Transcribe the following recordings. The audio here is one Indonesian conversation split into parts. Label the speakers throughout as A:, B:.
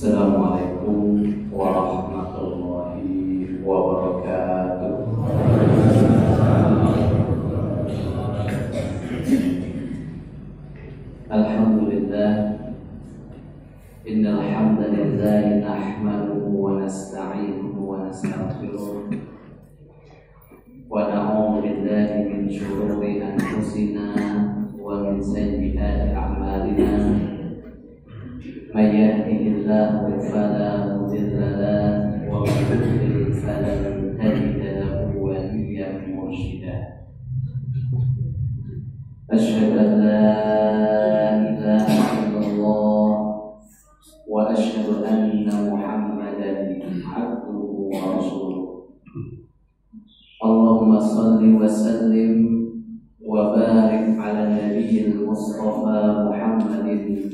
A: Assalamualaikum warahmatullahi wabarakatuh. Alhamdulillah, innal hamdalillah nahmaduhu wa nasta'inuhu wa nastaghfiruh wa na'udzu billahi min shururi anfusina wa min sayyiati a'malina. من يهده الله فلا مضل له ومن يضلل فلن تجد له وليا مرشدا. أشهد أن لا إله إلا الله وأشهد أن محمدا عبده ورسوله. اللهم صل وسلم وبارك على النبي المصطفى محمد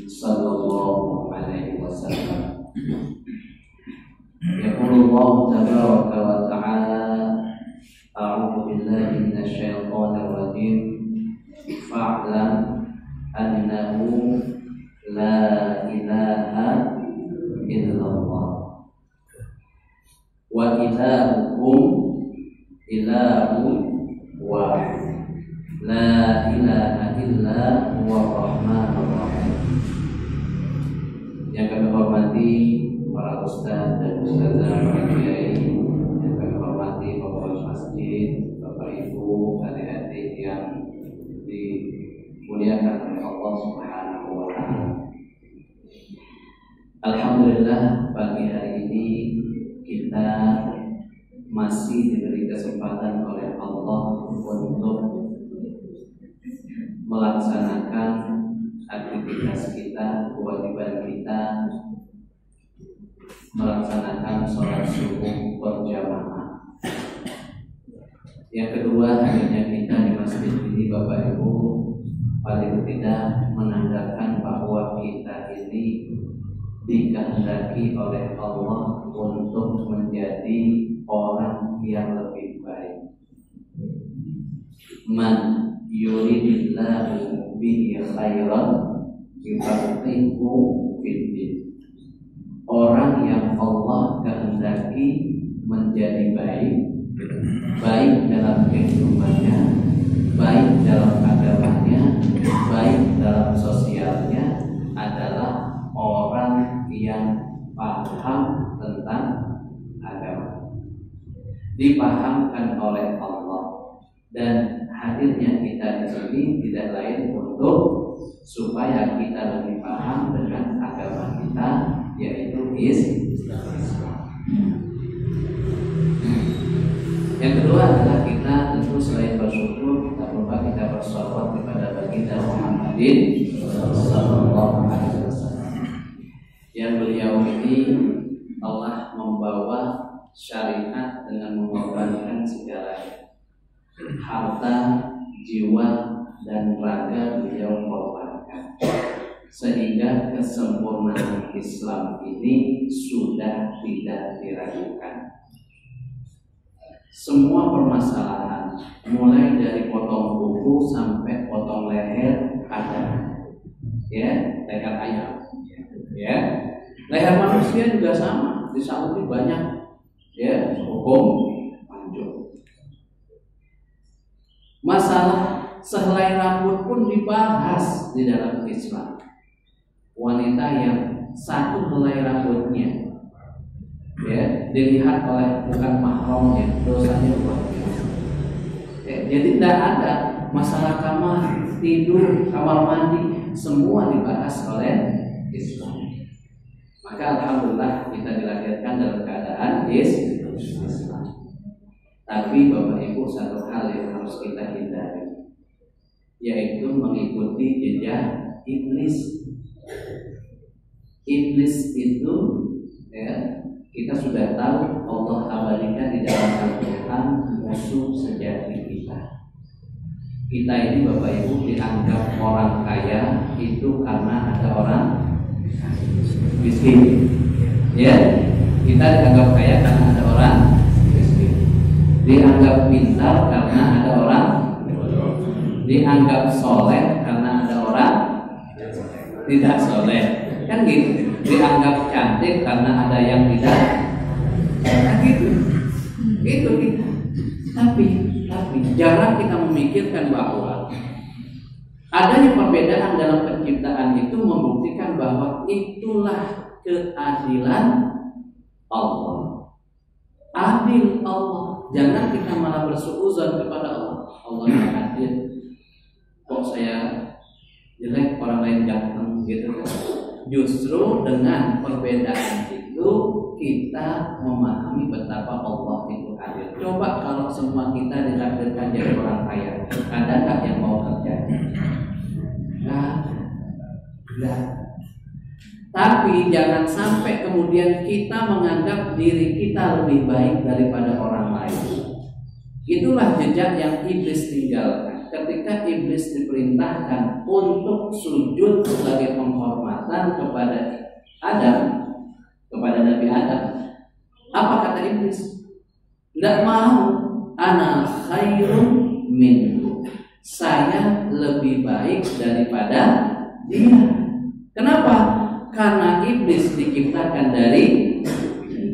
A: صلى الله عليه وسلم. يقول الله تبارك وتعالى: أعوذ بالله من الشيطان الرجيم فاعلم أنه لا إله إلا الله وإلهكم إله واحد لا إله إلا هو الرحمن الرحيم. Yang kami hormati para ustaz dan ustazah, para kiai, yang kami hormati pengurus masjid, bapak ibu, adik-adik yang dimuliakan oleh Allah Subhanahu wa Ta'ala. Alhamdulillah, pagi hari ini kita masih diberi kesempatan oleh Allah untuk melaksanakan aktivitas kita, kewajiban kita, melaksanakan sholat subuh berjamaah. Yang kedua, hadirnya kita di masjid ini, Bapak Ibu, paling tidak menandakan bahwa kita ini dikehendaki oleh Allah untuk menjadi orang yang lebih baik. Man yuridillahu bihi khairan yufaqihu fiddin. Orang yang Allah kehendaki menjadi baik, baik dalam kehidupannya, baik dalam agamanya, baik dalam sosialnya, adalah orang yang paham tentang agama, dipahamkan oleh Allah. Dan hadirnya kita di sini tidak lain untuk supaya kita lebih paham dengan agama kita, yaitu Islam. Yang kedua adalah kita tentu selain bersyukur, kita lupa kita bersolawat kepada baginda Muhammadin sallallahu alaihi wasallam. Yang beliau ini Allah membawa syariat dengan mengorbankan segalanya. Harta, jiwa, dan raga beliau korbankan, sehingga kesempurnaan Islam ini sudah tidak diragukan. Semua permasalahan, mulai dari potong kuku sampai potong leher ada, ya, leher ayam, ya, leher manusia juga sama, di Saudi banyak, ya, hukum panjang. Masalah sehelai rambut pun dibahas di dalam Islam. Wanita yang satu helai rambutnya, ya, dilihat oleh bukan mahramnya, dosanya luar biasa. Jadi tidak ada masalah kamar tidur, kamar mandi, semua dibahas oleh Islam. Maka alhamdulillah kita dilahirkan dalam keadaan Islam. Tapi Bapak Ibu, satu hal yang harus kita hindari, yaitu mengikuti jejak iblis. Iblis itu, ya, kita sudah tahu Allah abadikan di dalam Al-Quran musuh sejati kita. Kita ini Bapak Ibu dianggap orang kaya itu karena ada orang miskin. Ya, kita dianggap kaya karena ada orang miskin. Dianggap pintar karena ada orang, dianggap soleh karena ada orang tidak soleh. kan gitu, dianggap cantik karena ada yang tidak, kan gitu kita. Tapi jarang kita memikirkan bahwa adanya perbedaan dalam penciptaan itu membuktikan bahwa itulah keadilan Allah. Adil Allah. Jangan kita malah bersuuzon kepada Allah. Allah yang adil. Kok saya jelek, orang lain ganteng gitu kan? Justru dengan perbedaan itu kita memahami betapa Allah itu adil. Coba kalau semua kita ditakdirkan jadi orang kaya, ada nggak yang mau kerja? Nggak. Tapi jangan sampai kemudian kita menganggap diri kita lebih baik daripada orang lain. Itulah jejak yang iblis tinggalkan. Ketika iblis diperintahkan untuk sujud sebagai penghormatan kepada Adam, kepada Nabi Adam, apa kata iblis? Tidak mau. Ana khairun minhu. Saya lebih baik daripada dia. Kenapa? Karena iblis diciptakan dari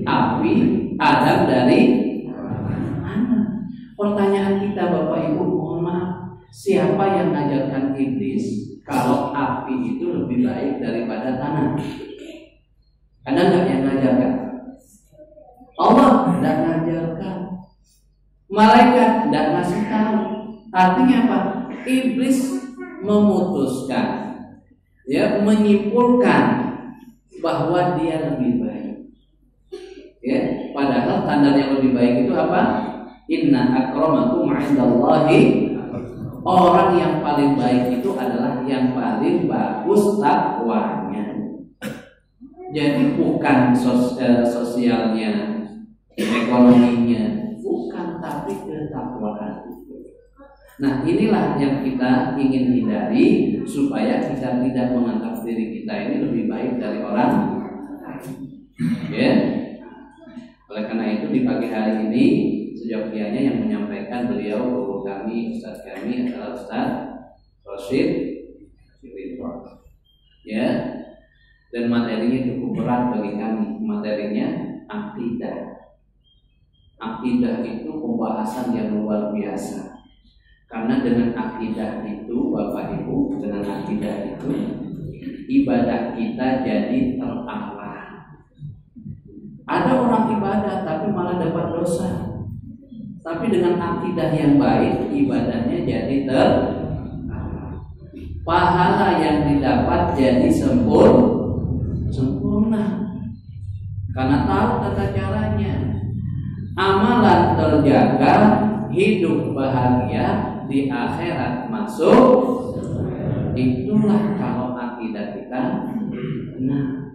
A: api, Adam dari mana? Pertanyaan kita Bapak Ibu, mohon maaf, siapa yang mengajarkan iblis kalau api itu lebih baik daripada tanah? Ada nggak yang mengajarkan? Allah tidak mengajarkan. Malaikat tidak ngasih tahu. Artinya apa? Iblis memutuskan, ya, menyimpulkan bahwa dia lebih baik. Ya, padahal standar yang lebih baik itu apa? Inna akramakum 'indallahi, orang yang paling baik itu adalah yang paling bagus takwanya. Jadi bukan sosialnya, ekonominya, bukan, tapi ketakwaan. Nah, inilah yang kita ingin hindari supaya kita tidak menganggap diri kita ini lebih baik dari orang lain. Ya. Oleh karena itu di pagi hari ini seyogyanya yang menyampaikan beliau guru kami, Ustaz kami adalah Ustaz Rosyid Ridwan. Ya. Dan materinya cukup berat bagi kami. Materinya akidah. Akidah itu pembahasan yang luar biasa. Karena dengan akidah itu, Bapak Ibu, dengan akidah itu ibadah kita jadi terarah. Ada orang ibadah tapi malah dapat dosa. Tapi dengan akidah yang baik, ibadahnya jadi terarah. Pahala yang didapat jadi sempurna. Karena tahu tata caranya. Amalan terjaga, hidup bahagia, di akhirat masuk. Itulah kalau akidah kita benar.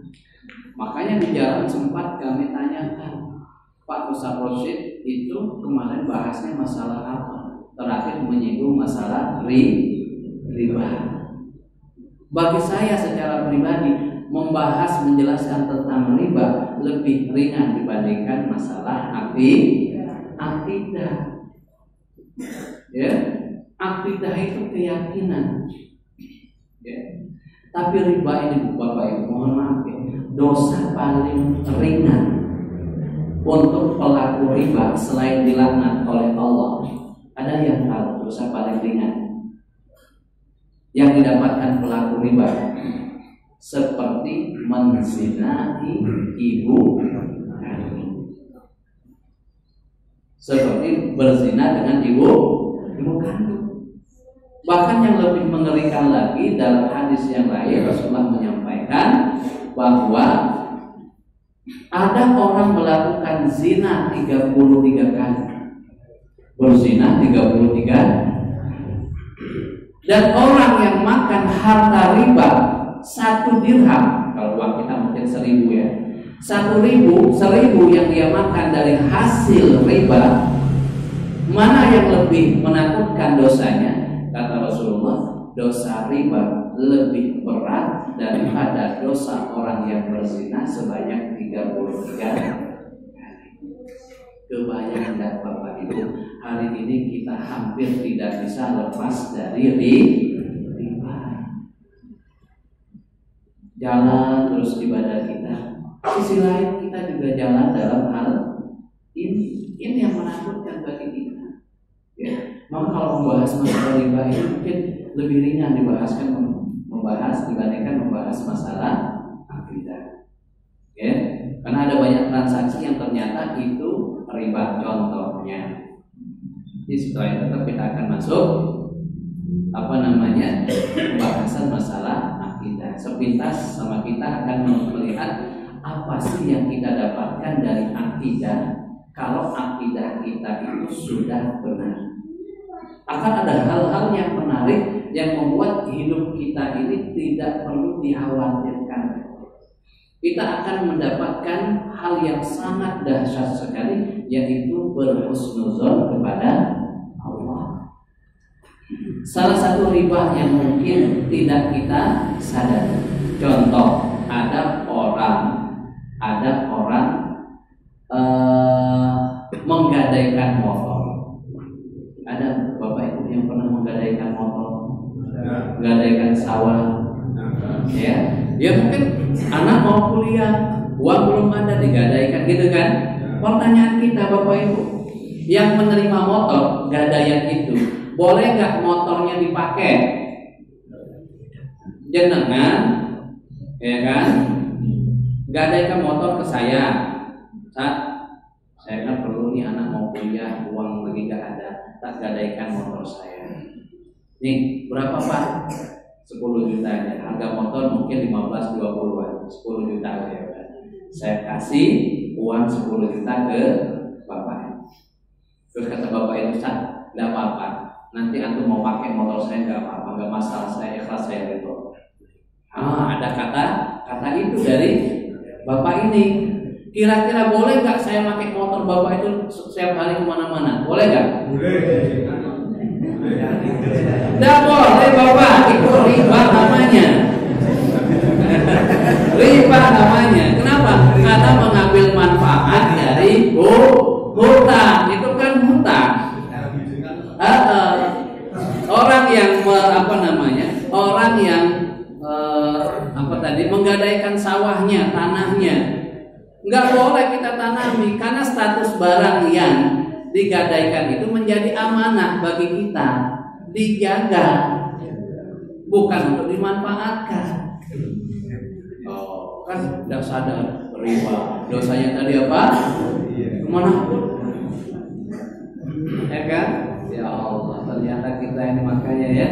A: Makanya di jalan sempat kami tanyakan, Pak Ustaz Rosyid itu kemarin bahasnya masalah apa? Terakhir menyinggung masalah riba. Bagi saya secara pribadi, membahas menjelaskan tentang riba lebih ringan dibandingkan masalah akidah. Ya, akidah itu keyakinan. Ya. Tapi riba ini Bapak Ibu, mohon maaf ya, dosa paling ringan untuk pelaku riba selain dilaknat oleh Allah. Ada yang tahu dosa paling ringan yang didapatkan pelaku riba? Seperti menzinahi ibu kandung. Seperti berzina dengan ibu kandung. Bahkan yang lebih mengerikan lagi, dalam hadis yang lain Rasulullah menyampaikan bahwa ada orang melakukan zina 33 kali. Berzina 33. Dan orang yang makan harta riba 1 dirham, kalau uang kita mungkin 1000 ya, 1000 yang dia makan dari hasil riba, mana yang lebih menakutkan dosanya? Kata Rasulullah, dosa riba lebih berat daripada dosa orang yang berzina sebanyak 33 kali. Kebayang enggak Bapak Ibu, hari ini kita hampir tidak bisa lepas dari riba. jalan terus ibadah kita. Sisi lain kita juga jalan dalam hal ini yang menakutkan bagi kita. Ya, maka kalau membahas masalah riba ini mungkin lebih ringan membahas dibandingkan membahas masalah akidah. Ya, karena ada banyak transaksi yang ternyata itu riba. Contohnya, jadi setelah itu tetap kita akan masuk pembahasan masalah akidah. Sepintas sama kita akan melihat apa sih yang kita dapatkan dari akidah kalau akidah kita itu sudah benar. Akan ada hal-hal yang menarik yang membuat hidup kita ini tidak perlu dikhawatirkan. Kita akan mendapatkan hal yang sangat dahsyat sekali, yaitu berhusnuzon kepada Allah. Salah satu riba yang mungkin tidak kita sadari. Contoh, ada orang menggadaikan motor. Ada bapak ibu yang pernah menggadaikan motor, menggadaikan sawah, ya. Dia mungkin anak mau kuliah, uang belum ada, digadaikan gitu kan. Pertanyaan kita bapak ibu, yang menerima motor gadaian itu, boleh nggak motornya dipakai? Jenengan, ya kan? Gadaikan motor ke saya, saya kan perlu nih anak mau kuliah, uang lagi nggak ada, tak gadaikan motor saya. Nih berapa pak? 10 juta aja. Harga motor mungkin 15-20an, 10 juta aja. Saya kasih uang 10 juta ke bapak. Terus kata bapak itu, nggak apa-apa. Nanti antum mau pakai motor saya nggak apa-apa, nggak masalah, saya ikhlas, saya itu. Ada kata itu dari bapak ini. Kira-kira boleh nggak saya pakai motor bapak itu setiap hari kemana-mana? Boleh nggak? Boleh. Tidak boleh bapak, itu riba namanya. Riba namanya. Kenapa? Karena mengambil manfaat dari hutang. Itu kan hutang. Orang yang orang yang menggadaikan sawahnya, tanahnya, nggak boleh kita tanami karena status barang yang digadaikan itu menjadi amanah bagi kita, dijaga, bukan untuk dimanfaatkan. Oh, kan tidak sadar riba. Dosanya tadi apa? Kemana pun, ya kan? Ya Allah, ternyata kita ini makanya ya.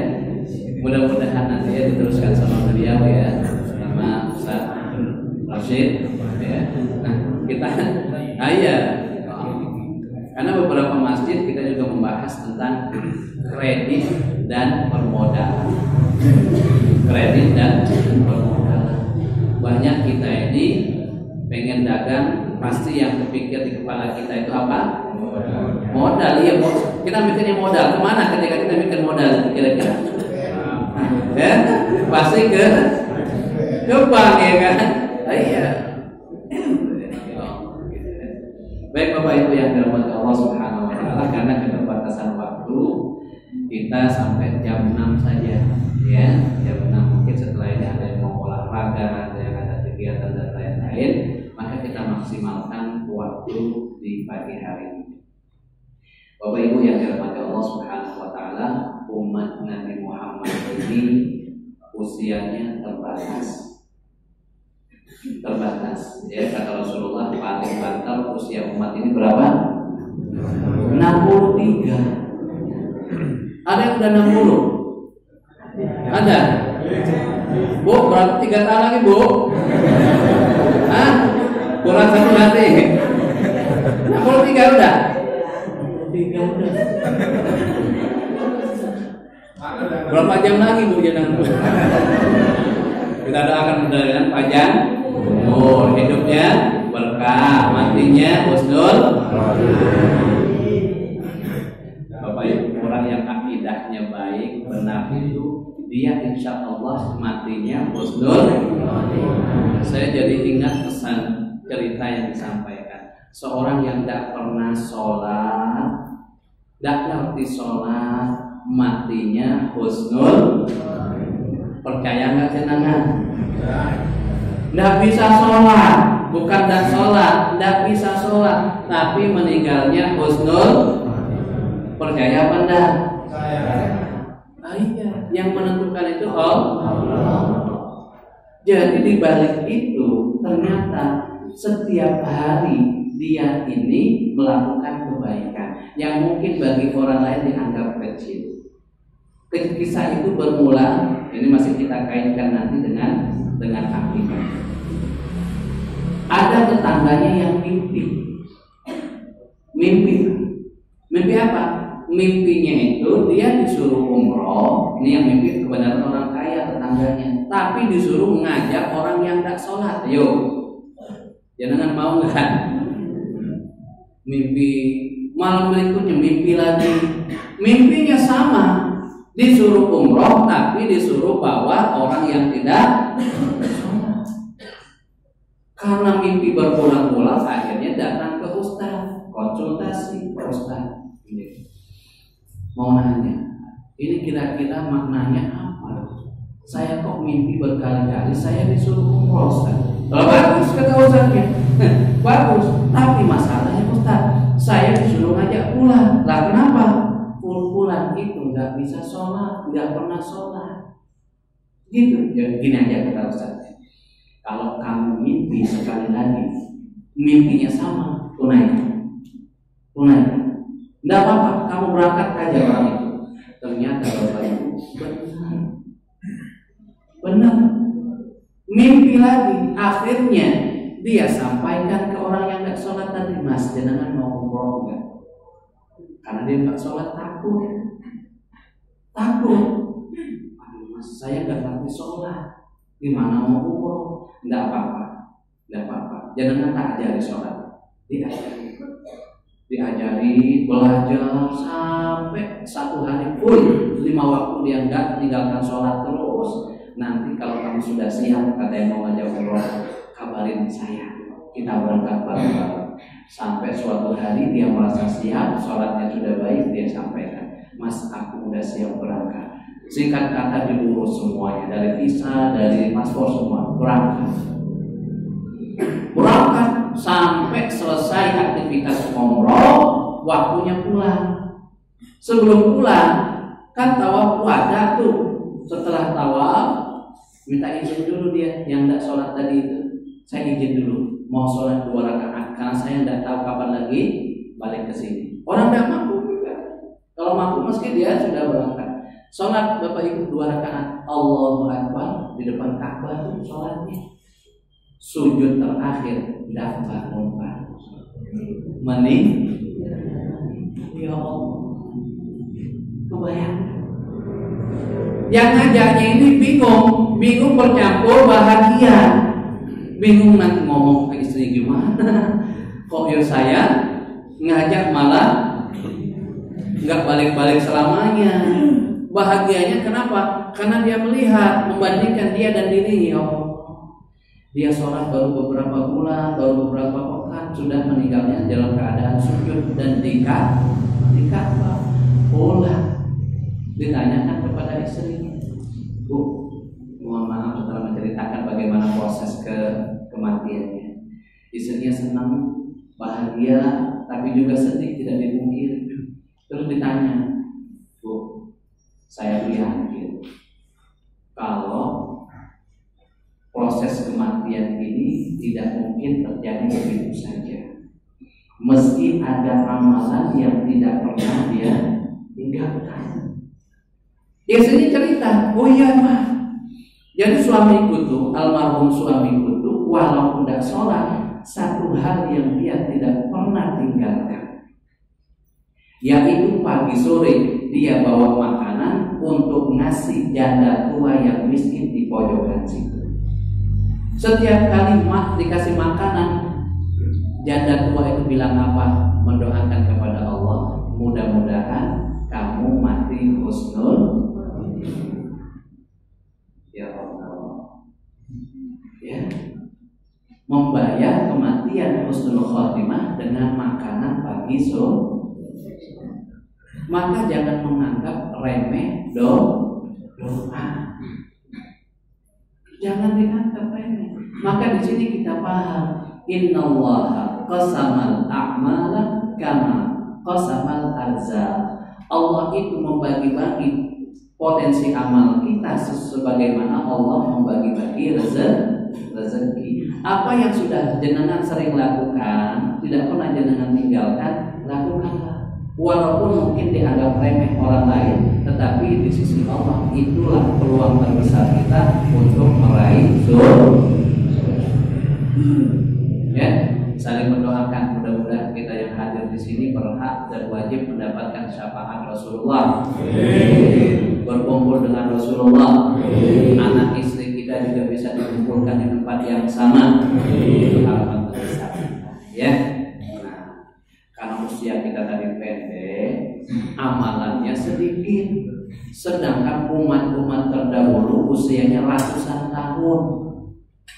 A: Mudah-mudahan nanti ya diteruskan sama beliau ya, sama Ustaz Rashid. Ya. Nah, kita, karena beberapa masjid kita juga membahas tentang kredit dan permodalan. Kredit dan permodalan. Banyak kita ini pengen dagang, pasti yang kepikir di kepala kita itu apa? Modal. Iya, kita mikirnya modal. Kemana ketika kita mikir modal? Kira-kira? Ya, pasti ke bank ya kan? Iya. Baik Bapak Ibu yang dirahmati Allah Subhanahu wa taala, karena keterbatasan waktu kita sampai jam 6 saja ya. Jam 6 mungkin setelah ini ada yang mau olahraga, ada yang ada kegiatan dan lain-lain, maka kita maksimalkan waktu di pagi hari ini. Bapak Ibu yang dirahmati Allah Subhanahu wa taala, umat Nabi Muhammad ini usianya terbatas ya. Kata Rasulullah, paling bantal usia umat ini berapa? 63. Ada yang udah 60? Ada? Bu, berarti 3 tahun lagi bu? Hah? Kurang 1 hati 63 udah? 63 udah. Berapa jam lagi bu jangan? Kita doakan mudah-mudahan panjang umur, hidupnya berkah, matinya husnul. Bapak Ibu, orang yang akidahnya baik, benar itu dia insya Allah matinya husnul. Saya jadi ingat pesan cerita yang disampaikan seorang yang tidak pernah sholat, tidak ngerti sholat, matinya husnul. Percaya nggak jenengan? Nggak bisa sholat, bukan nggak sholat, nggak bisa sholat, tapi meninggalnya husnul. Percaya apa enggak? Iya, yang menentukan itu Allah. Jadi di balik itu ternyata setiap hari dia ini melakukan kebaikan yang mungkin bagi orang lain dianggap kecil. Kisah itu bermula, ini masih kita kaitkan nanti dengan akibat. Ada tetangganya yang mimpi apa? Mimpinya itu dia disuruh umroh. Ini yang mimpi kebenaran orang kaya tetangganya, tapi disuruh mengajak orang yang tidak sholat. Yo, jangan mau nggak? Mimpi malam berikutnya mimpi lagi, mimpinya sama, disuruh umroh tapi disuruh bawa orang yang tidak sholat. Karena mimpi berulang-ulang, akhirnya datang ke ustaz, konsultasi ke ustaz. Mau nanya, ini kira-kira maknanya apa? Saya kok mimpi berkali-kali saya disuruh umroh, Ustaz. Bagus kata Ustaznya. Bagus, tapi masalahnya Ustaz, saya disuruh ngajak pulang. Lah kenapa? Pulang itu nggak bisa sholat, nggak pernah sholat. Gitu. Ya, gini aja kata Ustaznya. Kalau kamu mimpi sekali lagi, mimpinya sama, tunaikan. Nggak apa-apa, kamu berangkat aja orang itu. Ternyata Bapak Ibu benar. Mimpi lagi, akhirnya dia sampaikan ke orang yang nggak sholat tadi, Mas, jangan mau umroh nggak? Karena dia nggak sholat takut. Aduh Mas, saya nggak ngerti sholat, gimana mau umroh? Nggak apa-apa. Jangan tak ajari sholat, diajari belajar sampai 1 hari full 5 waktu dia enggak meninggalkan sholat terus. Nanti kalau kamu sudah siap, kata yang mau ngajak umroh, kabarin saya, kita berangkat bareng-bareng. Sampai suatu hari dia merasa siap, sholatnya sudah baik, dia sampaikan, Mas, aku udah siap berangkat. Singkat kata diurus semuanya, dari visa, dari paspor, semua berangkat sampai selesai aktivitas umroh, waktunya pulang. Sebelum pulang kan tawaf wada tuh. Setelah tawaf minta izin dulu dia yang tidak sholat tadi itu. Saya izin dulu mau sholat 2 rakaat karena saya tidak tahu kapan lagi balik ke sini. Orang tidak mampu juga. Kalau mampu meski dia sudah berangkat. Sholat Bapak Ibu 2 rakaat, Allahu Akbar di depan Ka'bah tuh sholatnya. Sujud terakhir daftar umpan mening. Ya Allah, kebayang. Yang ngajaknya ini bingung bercampur bahagia, bingung nanti ngomong ke istri gimana. Kok ya saya ngajak malah nggak balik-balik selamanya. Bahagianya kenapa? Karena dia melihat, membandingkan dia dan dirinya. Dia sholat baru beberapa bulan, baru beberapa pekan, sudah meninggalnya dalam keadaan sujud dan di Ka'bah. Pulang, ditanyakan kepada istrinya, Bu, mohon maaf setelah menceritakan bagaimana proses kematiannya. Istrinya senang, bahagia, tapi juga sedih, tidak dipungkiri. Terus ditanya, Bu, saya yakin kalau proses kematian ini tidak mungkin terjadi begitu saja. Meski ada amalan yang tidak pernah dia tinggalkan. Dia sendiri cerita, oh iya mah. Jadi suamiku tuh, almarhum suamiku tuh, walaupun tidak sholat, satu hal yang dia tidak pernah tinggalkan, yaitu pagi sore dia bawa makanan untuk ngasih janda tua yang miskin di pojokan situ. Setiap kali dikasih makanan, janda tua itu bilang apa? Mendoakan kepada Allah, mudah-mudahan kamu mati husnul. Ya Allah, ya, membayar kematian husnul khotimah dengan makanan pagi sore. Maka jangan menganggap remeh doa. jangan dianggap remeh. Maka di sini kita paham, innallaha qasamal a'mala kama qasamal arzaq. Allah itu membagi-bagi potensi amal kita sebagaimana Allah membagi-bagi rezeki. Apa yang sudah jenengan sering lakukan, tidak pernah jenengan tinggalkan, lakukanlah. Walaupun mungkin dianggap remeh orang lain, tetapi di sisi Allah itulah peluang terbesar kita untuk meraih surga. Ya, saling mendoakan, mudah-mudahan kita yang hadir di sini berhak dan wajib mendapatkan syafaat Rasulullah. Berkumpul dengan Rasulullah. Anak istri kita juga bisa dikumpulkan di tempat yang sama. Itu harapan terbesar. Ya. Nah, karena usia kita tadi pendek, amalannya sedikit. Sedangkan umat-umat terdahulu usianya ratusan tahun.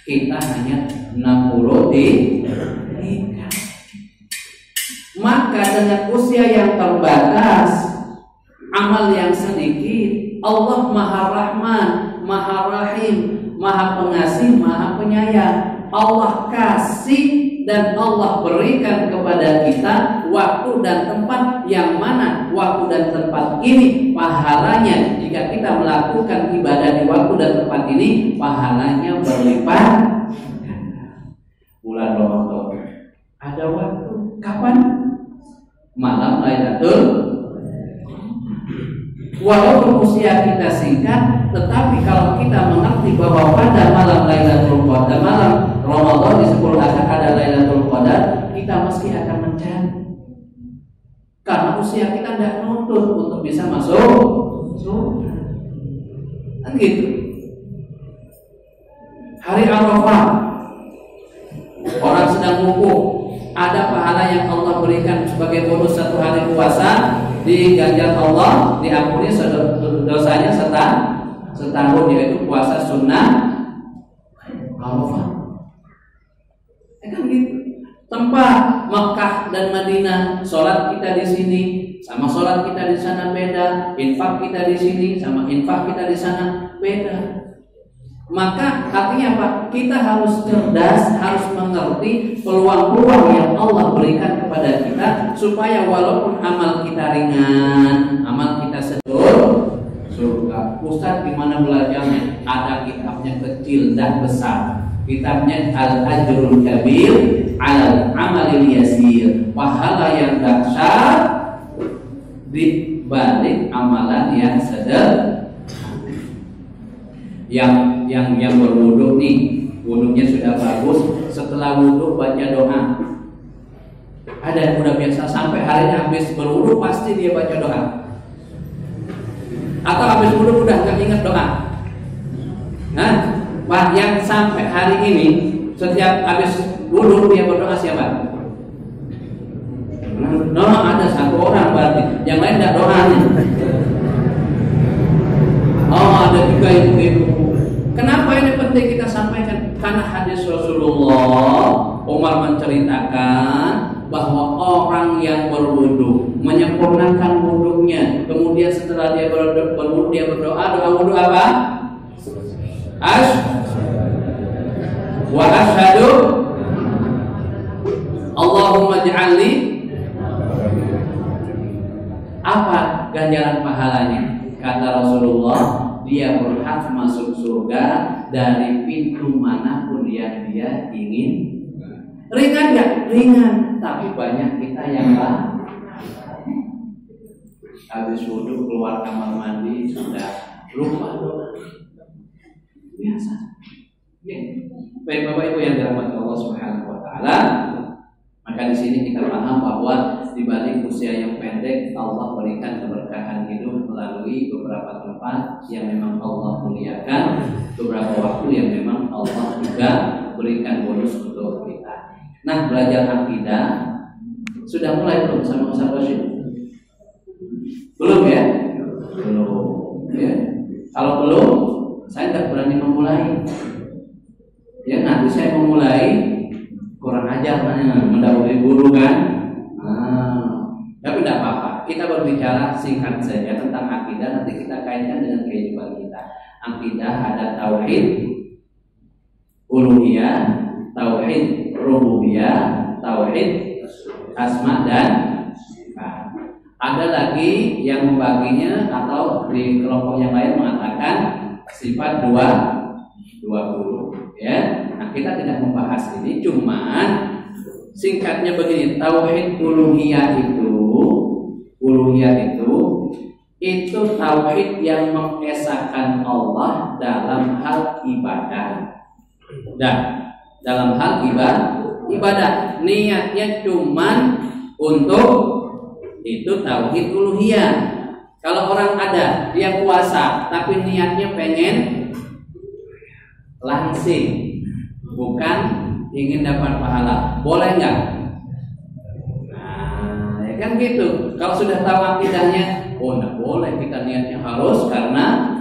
A: Kita hanya 63. Maka dengan usia yang terbatas, amal yang sedikit, Allah Maha Rahman, Maha Rahim, Maha Pengasih, Maha Penyayang. Allah kasih dan Allah berikan kepada kita waktu dan tempat yang mana waktu dan tempat ini pahalanya, jika kita melakukan ibadah di waktu dan tempat ini, pahalanya berlipat. Bulan Ramadan ada waktu kapan? Malam Lailatul. Walaupun usia kita singkat, tetapi kalau kita mengerti bahwa pada malam Lailatul Qadar, malam Ramadan di 10 akhir ada Lailatul Qadar, kita mesti akan mencari. Karena usia kita tidak nuntut untuk bisa masuk surga. Kan gitu. Hari Arafah, orang sedang wukuf, ada pahala yang Allah berikan sebagai bonus 1 hari puasa, diganjar Allah, diampuni dosanya setahun, yaitu puasa sunnah Arafah. Kan gitu. Tempat Mekah dan Madinah, sholat kita di sini sama sholat kita di sana beda, infak kita di sini sama infak kita di sana beda. Maka artinya apa? Kita harus cerdas, harus mengerti peluang-peluang yang Allah berikan kepada kita, supaya walaupun amal kita ringan, amal kita sedul surga. Ustaz gimana belajarnya? Ada kitabnya kecil dan besar. Kitabnya Al-Ajrul Kabir Al Amalil Yasir, pahala yang dahsyat di balik amalan yang sederhana. Yang berwudu nih, wudunya sudah bagus, setelah wudu baca doa. Ada yang udah biasa sampai harinya habis berwudu pasti dia baca doa. Atau habis wudu udah nggak ingat doa. Nah, yang sampai hari ini setiap habis wudu dia berdoa siapa? Nah, ada 1 orang berarti, yang lain nggak doanya. Oh, ada juga ibu-ibu. Kenapa ini penting kita sampaikan? Karena hadis Rasulullah, Umar menceritakan bahwa orang yang berwudu menyempurnakan wudunya, kemudian setelah dia berwudu dia berdoa, doa wudu apa? Wa asyhadu Allahumma ij'alni. Apa ganjaran pahalanya? Kata Rasulullah, dia berhak masuk surga dari pintu manapun yang dia ingin. Ringan gak? Ringan. Tapi banyak kita yang habis wudu keluar kamar mandi sudah lupa doa. Biasa. Ya. Baik Bapak Ibu yang dirahmati Allah Subhanahu wa taala, maka di sini kita paham bahwa di balik usia yang pendek Allah berikan keberkahan hidup melalui beberapa tempat yang memang Allah muliakan, beberapa waktu yang memang Allah juga berikan bonus untuk kita. Nah, belajar akidah sudah mulai belum sama Ustaz Bashir? Belum ya? Belum. Ya. Kalau belum, saya tidak berani memulai. Ya, nanti saya memulai kurang ajar mendahului guru kan. Tapi tidak apa-apa. Kita berbicara singkat saja tentang akidah. Nanti kita kaitkan dengan kehidupan kita. Akidah ada tauhid, uluhiyah, tauhid rububiyah, tauhid asma dan sifat. Ada lagi yang membaginya atau di kelompok yang lain mengatakan sifat 20 ya. Nah, kita tidak membahas ini, cuman singkatnya begini, tauhid uluhiyah itu tauhid yang mengesahkan Allah dalam hal ibadah. Dan dalam hal ibadah niatnya cuman untuk itu tauhid uluhiyah. Kalau orang ada dia puasa tapi niatnya pengen langsing, bukan ingin dapat pahala, boleh nggak? Nah, ya kan gitu. Kalau sudah tahu akidahnya, oh nggak boleh, kita niatnya harus karena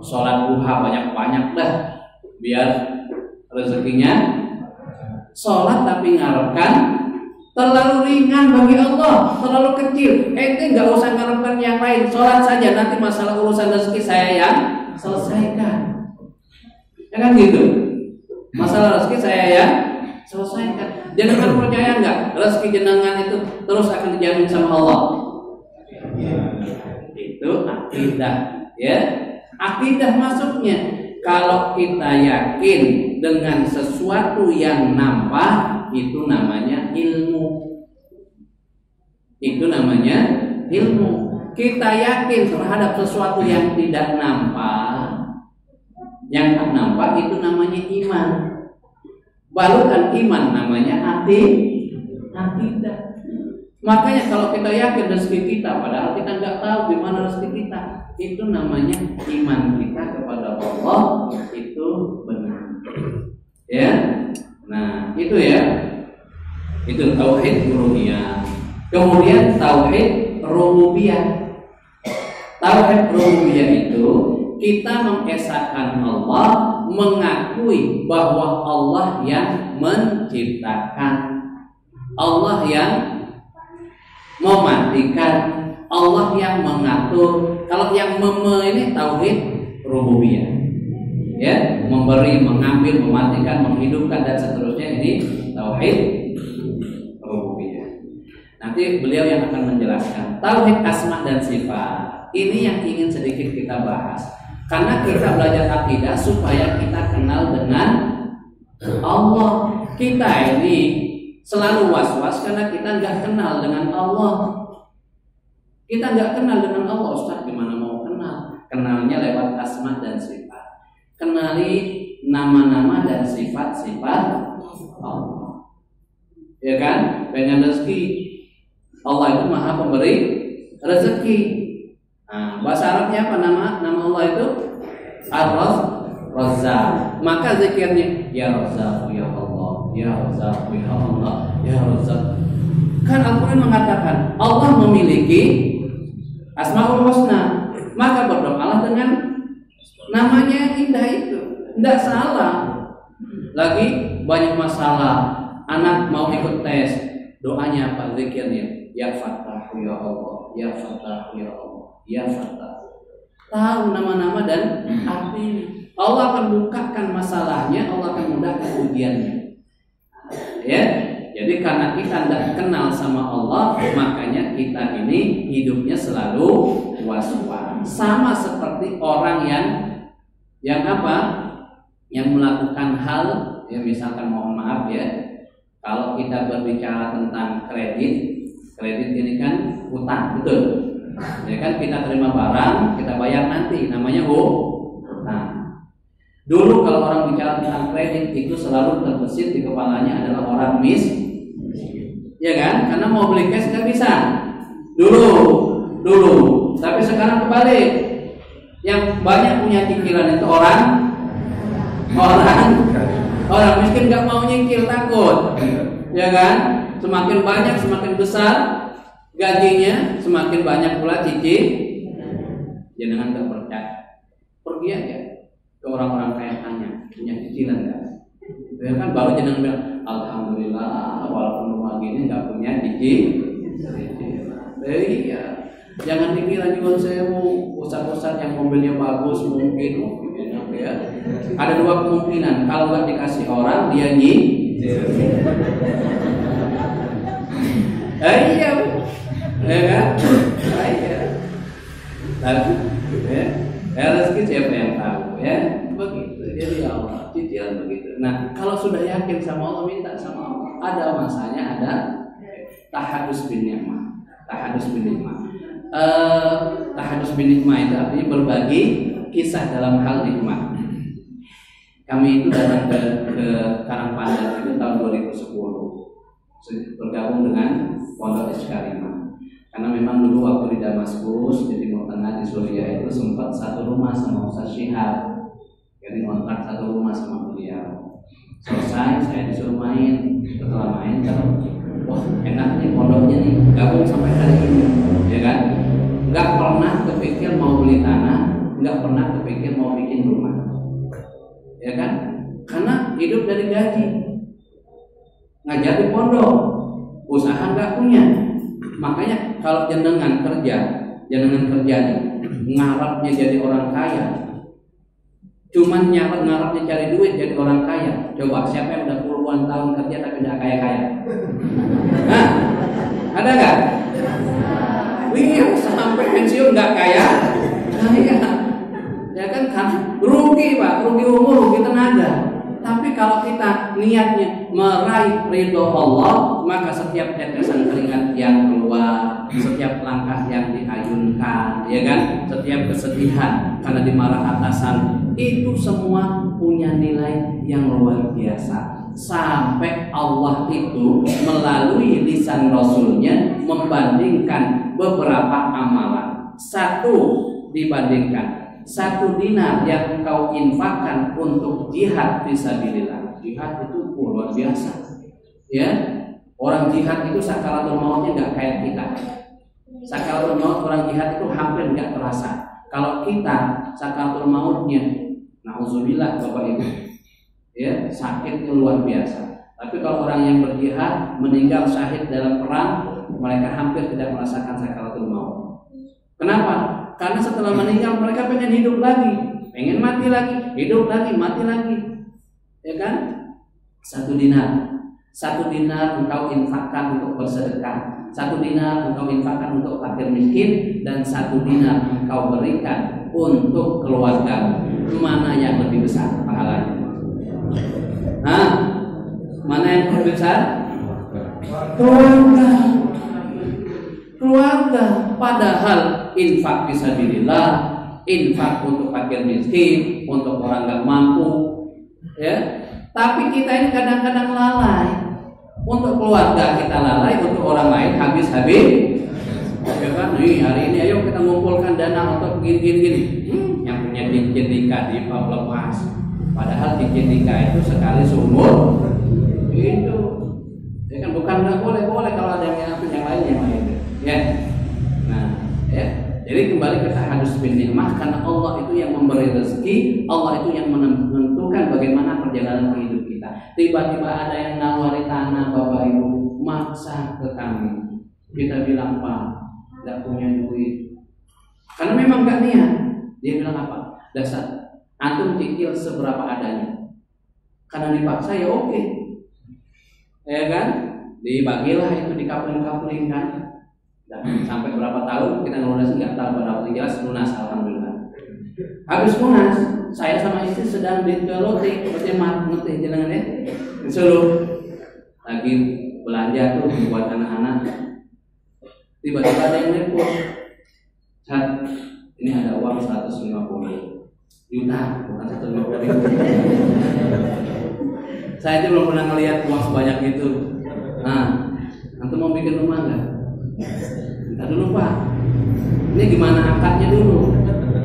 A: sholat duha banyak-banyak dah, biar rezekinya. Sholat tapi ngarepkan terlalu ringan bagi Allah, terlalu kecil. Ente nggak usah ngarepkan yang lain, sholat saja, nanti masalah urusan rezeki saya yang selesaikan. Ya kan gitu. Masalah rezeki saya yang selesaikan. Jenengan percaya nggak rezeki jenengan itu terus akan dijamin sama Allah? Itu akidah, ya. Akidah maksudnya kalau kita yakin dengan sesuatu yang nampak, itu namanya ilmu. Itu namanya ilmu. Kita yakin terhadap sesuatu yang tidak nampak, yang tak nampak, itu namanya iman. Barukan iman namanya akidah. Makanya kalau kita yakin rezeki kita, padahal kita nggak tahu di mana rezeki kita, itu namanya iman kita kepada Allah itu benar. Ya, nah itu ya, itu tauhid uluhiyah. Kemudian tauhid rububiyah. Tauhid rububiyah itu kita mengesahkan Allah, mengakui bahwa Allah yang menciptakan, Allah yang mematikan, Allah yang mengatur. Kalau yang ini tauhid rububiyah, ya, memberi, mengambil, mematikan, menghidupkan dan seterusnya, ini tauhid rububiyah. Nanti beliau yang akan menjelaskan tauhid asma dan sifat. Ini yang ingin sedikit kita bahas. Karena kita belajar akidah supaya kita kenal dengan Allah. Kita ini selalu was-was karena kita nggak kenal dengan Allah. Kita nggak kenal dengan Allah, Ustaz. Gimana mau kenal? Kenalnya lewat asma dan sifat. Kenali nama-nama dan sifat-sifat Allah. Ya kan? Pengen rezeki, Allah itu maha pemberi rezeki. Nah, bahasa Arabnya apa nama Allah itu? Ar-Razzaq. Maka zikirnya ya Razzaq ya Allah, ya Razzaq ya Allah, ya Razzaq. Kan Al-Qur'an mengatakan Allah memiliki Asmaul Husna, maka berdoalah dengan namanya yang indah itu. Tidak salah. Lagi banyak masalah, anak mau ikut tes, doanya apa? Zikirnya ya Fattah ya Allah, ya Fattah ya Allah, ya Fattah. Tahu nama-nama dan artinya. Allah akan bukakan masalahnya, Allah akan mudahkan ujiannya. Ya, jadi karena kita tidak kenal sama Allah, makanya kita ini hidupnya selalu was-was. Sama seperti orang yang apa? Yang melakukan hal, ya misalkan mohon maaf ya, kalau kita berbicara tentang kredit ini kan hutang, betul? Ya kan, kita terima barang, kita bayar nanti, namanya hutang. Dulu kalau orang bicara tentang kredit itu selalu terbesit di kepalanya adalah orang miskin, ya kan? Karena mau beli cash nggak bisa. Dulu. Tapi sekarang kebalik. Yang banyak punya cicilan itu orang miskin nggak mau nyicil, takut, ya kan? Semakin banyak, semakin besar gajinya, semakin banyak pula cicil. Jangan nggak percaya, pergi aja ke orang-orang kaya, tanya punya cicilan nggak? Ya kan, baru jangan bilang alhamdulillah walaupun rumah gini nggak punya cicilan. Iya, jangan dikira juga saya mau ustaz-ustaz yang mobilnya bagus mungkin ya. ada dua kemungkinan. Kalau nggak dikasih orang, dia nyicil. Iya, ya kan? Iya. Tapi, rezeki siapa yang tahu, ya? Begitu. Jadi Allah cicilan begitu. Nah, kalau sudah yakin sama Allah, minta sama Allah. Ada masanya, ada tahadus bin nikmah. Tahadus bin nikmah. Tahadus bin nikmah itu artinya berbagi kisah dalam hal nikmat. Kami itu datang ke Karangpandan itu tahun 2010, bergabung dengan Pondok Iskarimah. Karena memang dulu waktu di Damaskus di Timur Tengah di Suriah itu sempat satu rumah sama Ustaz Syihab. Jadi ngontrak satu rumah sama beliau. Selesai saya disuruh main. Setelah main kalau wah enak nih pondoknya nih, gabung sampai hari ini, ya kan? Nggak pernah kepikir mau beli tanah, nggak pernah kepikir mau bikin rumah, ya kan? Karena hidup dari gaji, ngajar di pondok, usaha nggak punya. Makanya kalau jenengan kerja nih, ngarapnya jadi orang kaya, cuman ngarapnya cari duit jadi orang kaya. Coba siapa yang udah puluhan tahun kerja tapi nggak kaya-kaya? Nah, ada nggak? Iya, sampai pensiun nggak kaya. Ya kan rugi Pak, rugi umur, rugi tenaga. Tapi kalau kita niatnya meraih ridho Allah, maka setiap tetesan keringat yang keluar, setiap langkah yang diayunkan, ya kan, setiap kesedihan karena dimarah atasan, itu semua punya nilai yang luar biasa. Sampai Allah itu melalui lisan Rasulnya membandingkan beberapa amalan. Satu dibandingkan 1 dinar yang engkau infakkan untuk jihad fisabilillah. Jihad itu luar biasa. Ya, orang jihad itu sakaratul mautnya nggak kayak kita. Sakaratul maut orang jihad itu hampir nggak terasa. Kalau kita sakaratul mautnya, nauzubillah Bapak Ibu, ya sakitnya luar biasa. Tapi kalau orang yang berjihad meninggal syahid dalam perang, mereka hampir tidak merasakan sakaratul maut. Kenapa? Karena setelah meninggal mereka pengen hidup lagi, pengen mati lagi, hidup lagi, mati lagi, ya kan? 1 dinar, 1 dinar engkau infakkan untuk bersedekah, 1 dinar engkau infakkan untuk fakir miskin, dan 1 dinar engkau berikan untuk keluarga. Mana yang lebih besar pahalanya? Hah? Mana yang lebih besar? Keluarga. Padahal infak fisabilillah, infak untuk fakir miskin, untuk orang nggak mampu, ya. Tapi kita ini kadang-kadang lalai. Untuk keluarga kita lalai, untuk orang lain habis-habis. Ya kan? Nih hari ini ayo kita ngumpulkan dana untuk gini. Yang punya cincin nikah di lepas. Padahal cincin nikah itu sekali seumur itu. Ya kan, bukan nggak boleh kalau ada yang lain. Ya. Nah, ya. Jadi kembali ke tahadus bin nikmah, karena Allah itu yang memberi rezeki, Allah itu yang menentukan bagaimana perjalanan hidup kita. Tiba-tiba ada yang nawari tanah Bapak Ibu, maksa ke kami. Kita bilang, Pak, tidak punya duit. Karena memang gak niat. Dia bilang apa? Dasar, antum cicil seberapa adanya. Karena dipaksa ya oke. Ya kan? Dibagilah itu, dikapling-kapling kan. Dan sampai berapa tahun kita ngelunasin nggak tahu, pada waktu jelas lunas, alhamdulillah. Habis lunas, saya sama istri sedang dikelote, ngerti jangan ya, disuruh lagi belanja tuh buat anak-anak. Tiba-tiba ada yang nelpon, Chat, ini ada uang 150 juta, bukan 150 ribu. Saya itu belum pernah ngelihat uang sebanyak itu. Nah, antum mau bikin rumah nggak? Bentar dulu Pak, ini gimana angkatnya dulu?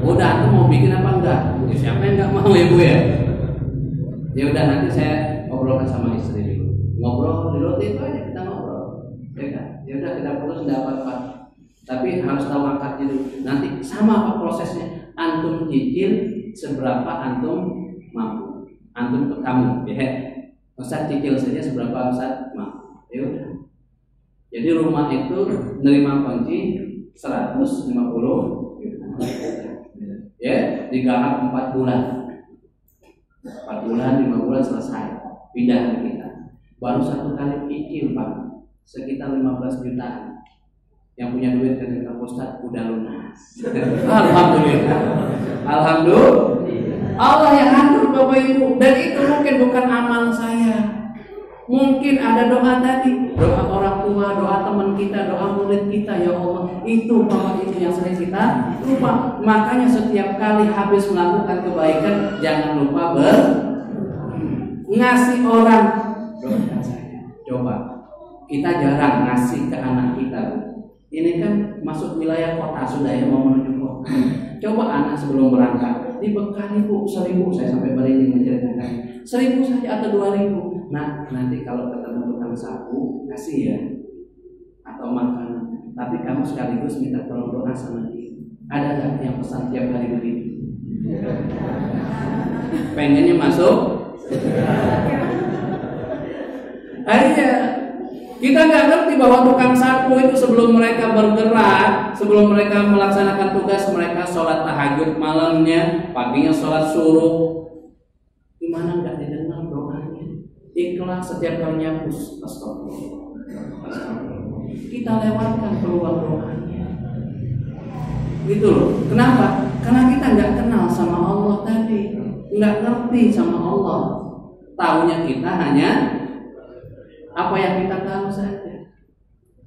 A: Udah, antum mau bikin apa enggak? Ya, siapa yang nggak mau ya Bu ya? Ya udah, nanti saya ngobrolkan sama istri dulu. Ngobrol di roti itu aja, kita ngobrol. Ya kan? Ya udah, kita putus enggak apa-apa. Tapi harus tahu angkatnya dulu. Nanti sama apa prosesnya? Antum cicil seberapa antum mampu. Antum untuk kamu, ya. Ustaz cicil saja seberapa Ustaz mampu. Ya udah. Jadi rumah itu nerima kunci 150 ya, digarap 4 bulan. 4 bulan, 5 bulan selesai pindah ke kita. Baru 1 kali cicil Pak, sekitar 15 jutaan. Yang punya duit kata Pak Ustadz udah lunas. Alhamdulillah. Alhamdulillah. Allah yang atur Bapak Ibu. Dan itu mungkin bukan amal saya. Mungkin ada doa tadi, doa orang tua, doa teman kita, doa murid kita, ya Allah. Itu Bapak Ibu yang sering kita lupa. Makanya setiap kali habis melakukan kebaikan, jangan lupa ngasih orang. Doakan saya. Coba kita jarang ngasih ke anak kita. Ini kan masuk wilayah kota sudah ya, mau menuju kota. Coba anak sebelum berangkat dibekali Bu 1.000, saya sampai merinding menceritakan. 1.000 saja atau 2.000. Nah, nanti kalau ketemu tukang sapu kasih ya, atau makan. Tapi kamu sekaligus minta tolong doa sama dia. Ada nggak yang pesan tiap hari begitu? Pengennya masuk? Iya. Kita nggak ngerti bahwa tukang sapu itu sebelum mereka bergerak, sebelum mereka melaksanakan tugas, mereka sholat tahajud malamnya, paginya sholat suruh. Gimana nggak didengar doanya? Ikhlas setiap kali nyapus. Astagfirullah. Kita lewatkan peluang doanya. Gitu loh. Kenapa? Karena kita nggak kenal sama Allah tadi, nggak ngerti sama Allah. Taunya kita hanya apa yang kita tahu saja.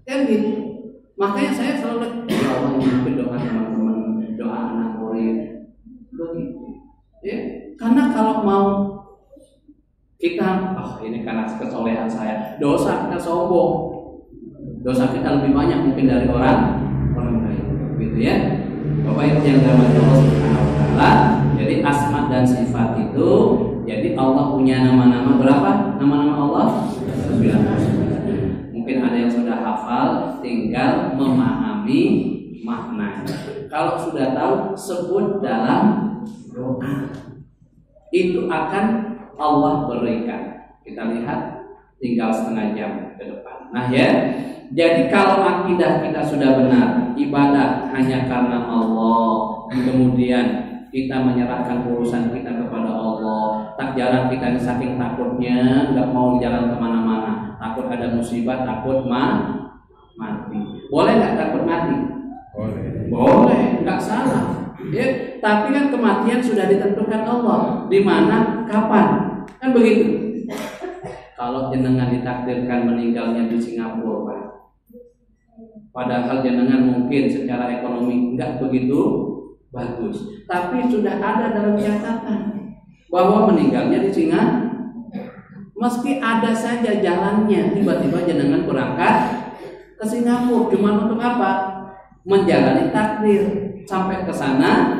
A: Kan gitu. Makanya saya selalu ya Allah mungkin doa teman-teman, doa anak murid. Begitu. Ya, karena kalau mau kita, ini karena kesolehan saya, dosa kita sombong, dosa kita lebih banyak mungkin dari orang lain, gitu ya. Bapak Ibu yang dirahmati Allah Subhanahu wa taala, jadi asma dan sifat itu, jadi Allah punya nama-nama berapa? Nama-nama Allah 99. Mungkin ada yang sudah hafal, tinggal memahami maknanya. Kalau sudah tahu, sebut dalam doa. Itu akan Allah berikan. Kita lihat tinggal setengah jam ke depan. Nah ya, jadi kalau akidah kita sudah benar, ibadah hanya karena Allah, kemudian kita menyerahkan urusan kita kepada Allah. Tak jalan kita saking takutnya, nggak mau jalan kemana-mana. Takut ada musibah, takut mati. Boleh nggak takut mati? Boleh, nggak salah. Ya, tapi kan kematian sudah ditentukan Allah. Di mana, kapan? Kan begitu. Kalau jenengan ditakdirkan meninggalnya di Singapura, Pak, padahal jenengan mungkin secara ekonomi nggak begitu bagus, tapi sudah ada dalam catatan bahwa meninggalnya di Singapura. Meski ada saja jalannya, tiba-tiba jenengan berangkat ke Singapura, cuma untuk apa? Menjalani takdir. Sampai ke sana,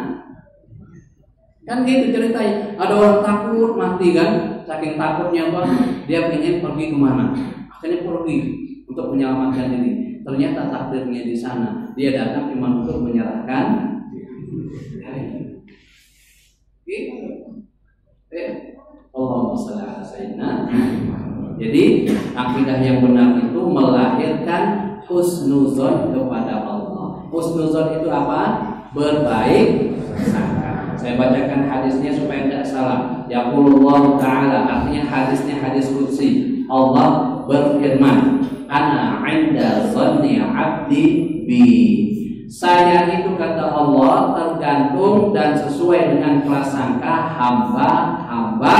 A: kan gitu ceritanya. Ada orang takut mati kan, saking takutnya dia ingin pergi kemana? Akhirnya pergi untuk menyelamatkan diri. Ternyata takdirnya di sana, dia datang cuma untuk menyerahkan. Allahumma shalli ala sayyidina. Jadi akidah yang benar itu melahirkan husnuzon kepada Allah. Husnuzon itu apa? Berbaik sangka. Saya bacakan hadisnya supaya tidak salah. Yaqulullah ta'ala, artinya hadisnya hadis qudsi. Allah berfirman, ana 'inda dhanni 'abdi bi. Saya itu kata Allah tergantung dan sesuai dengan prasangka hamba-hamba.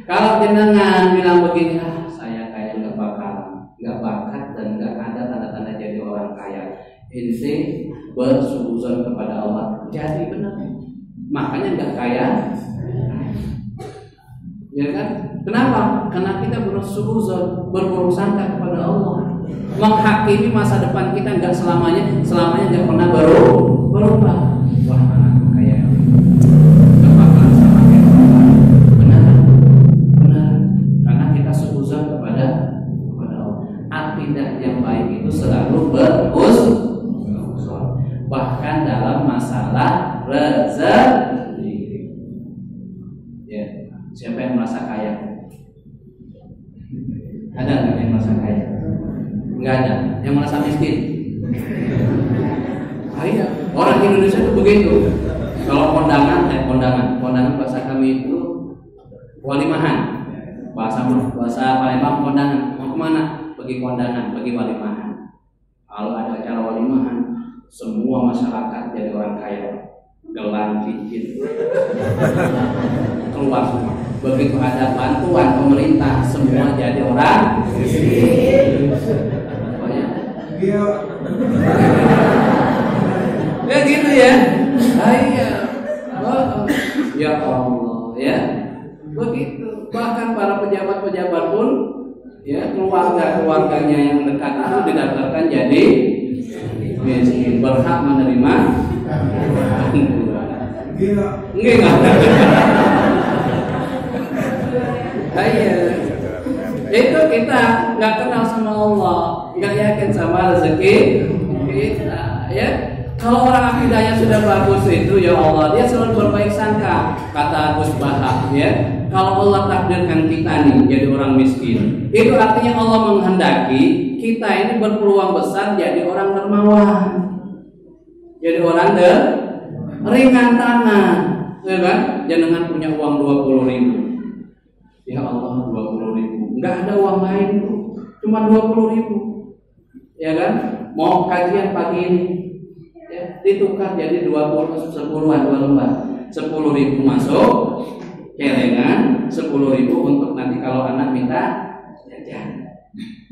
A: Kalau jenengan bilang begini, saya kayak nggak bakat dan nggak ada tanda-tanda jadi orang kaya. Inti bersuzon kepada Allah, jadi benar. Makanya nggak kaya, ya kan? Kenapa? Karena kita bersuzon, berburuk sangka kepada Allah, menghakimi masa depan kita nggak selamanya nggak pernah berubah. Wah, anakku kaya, nggak bakalan sama kayak orang. Benar, karena kita suzon kepada Allah. Akidah yang baik itu selalu berhusnuzon. Bahkan dalam masalah rezeki. Ya, siapa yang merasa kaya? Ada nggak yang merasa kaya? Nggak ada. Yang merasa miskin? Iya. Orang Indonesia itu begitu. Kalau kondangan kondangan bahasa kami itu walimahan. Bahasa Palembang kondangan. Mau kemana? Pergi kondangan, pergi walimahan. Kalau ada acara walimahan, semua masyarakat jadi orang kaya, gelang cincin keluar semua. Begitu ada bantuan pemerintah, semua jadi orang miskin. Ya gitu ya. Iya. Ya Allah ya. Begitu. Bahkan para pejabat-pejabat pun ya keluarganya yang dekat itu didaftarkan jadi miskin, berhak menerima enggak. Iya. Itu kita nggak kenal sama Allah, nggak yakin sama rezeki kita ya. Kalau orang akidahnya sudah bagus itu ya Allah, dia selalu berbaik sangka. Kata Gus Bahak ya, kalau Allah takdirkan kita nih jadi orang miskin, itu artinya Allah menghendaki kita ini berpeluang besar jadi orang dermawan, jadi orang ringan tangan, ya kan? Jangan punya uang 20.000, ya Allah 20.000, nggak ada uang lain tuh, cuma 20.000, ya kan? Mau kajian pagi ini. Ya, ditukar jadi 10-an 2 lembar, 10.000 masuk celengan, 10.000 untuk nanti kalau anak minta jajan.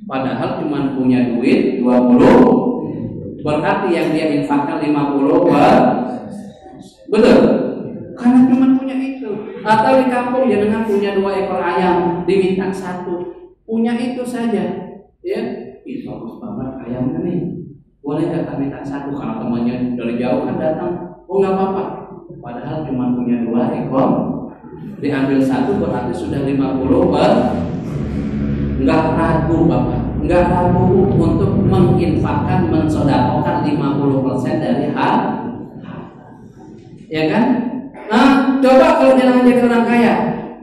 A: Padahal cuma punya duit 20, berarti yang dia infakkan 50 betul, karena cuma punya itu. Atau di kampung dia dengan punya 2 ekor ayam, diminta 1, punya itu saja. Ya, ih bagus banget ayamnya nih. Boleh nggak kami minta 1, karena temannya dari jauh kan datang. Oh nggak apa-apa. Padahal cuma punya 2 ekor, diambil 1 berarti sudah 50 nggak ragu Bapak, nggak ragu untuk menginfakkan, mensodakokan 50% dari hal, ya kan? Nah coba kalau jangan jadi orang kaya,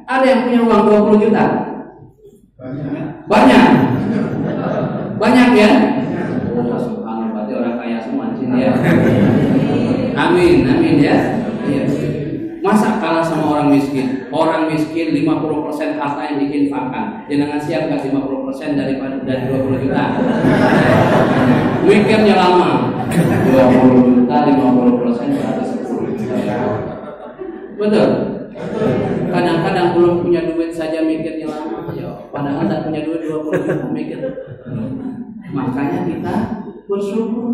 A: ada yang punya uang 20 juta, banyak ya. Ya. Amin ya. Iya. Masa kalah sama orang miskin? Orang miskin 50% harta yang diinfakkan. Jangan siap nggak 50% dari 20 juta. Mikirnya lama. 20 juta 50% berarti 10 juta. Betul. Kadang-kadang belum punya duit saja mikirnya lama. Padahal tidak punya duit 20 juta mikir. Makanya kita bersyukur.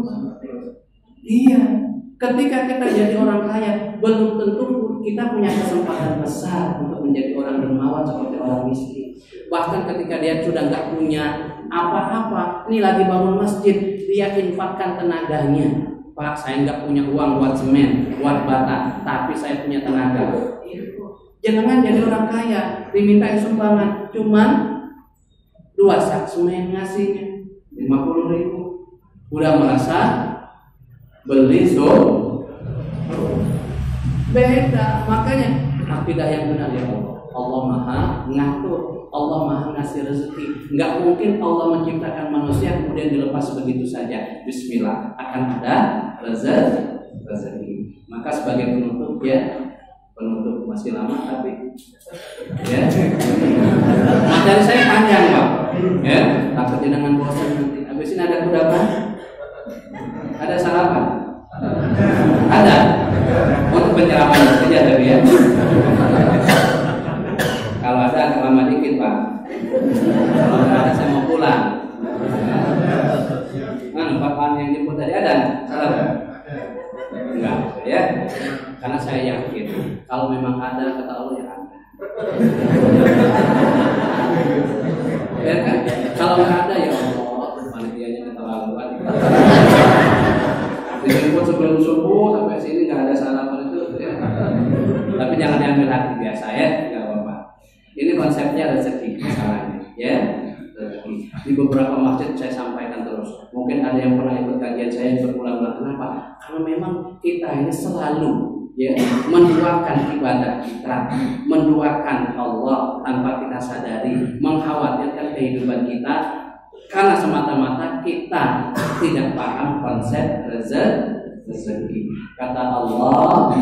A: Iya, ketika kita jadi orang kaya, belum tentu kita punya kesempatan besar untuk menjadi orang dermawan seperti orang miskin. Bahkan ketika dia sudah nggak punya apa-apa, ini lagi bangun masjid, dia infakkan tenaganya. Pak, saya nggak punya uang buat semen, buat bata, tapi saya punya tenaga. Jangan jadi orang kaya, diminta sumbangan, cuman 2 sak semen ngasihnya 50.000, udah merasa beli beda. Makanya akidah yang benar ya Allah Maha ngatur, Allah Maha ngasih rezeki. Nggak mungkin Allah menciptakan manusia kemudian dilepas begitu saja. Bismillah, akan ada rezeki. Maka sebagai penutup ya, penutup masih lama tapi ya materi saya panjang Pak ya, takutnya dengan bosan nanti. Habis ini ada kudapan, ada sarapan, ada untuk pencerahan saja tapi ya. Kalau ada agak lama dikit Pak, kalau ada saya mau pulang. Bapak yang jemput tadi ada sarapan? Enggak ya, karena saya yakin kalau memang ada kata Allah ya ada. Ya kan? Kalau nggak ada ya Allah, panitianya keterlaluan. Dijemput sebelum subuh sampai sini nggak ada sarapan itu ya. Tapi jangan diambil hati biasa ya, nggak apa-apa. Ini konsepnya rezeki masalahnya ya. Rezeki. Di beberapa masjid saya sampaikan terus. Mungkin ada yang pernah ikut kajian saya berulang-ulang. Kenapa? Karena memang kita ini selalu ya menduakan ibadah kita, menduakan Allah tanpa kita sadari, mengkhawatirkan kehidupan kita karena semata-mata kita tidak paham konsep rezeki. Kata Allah,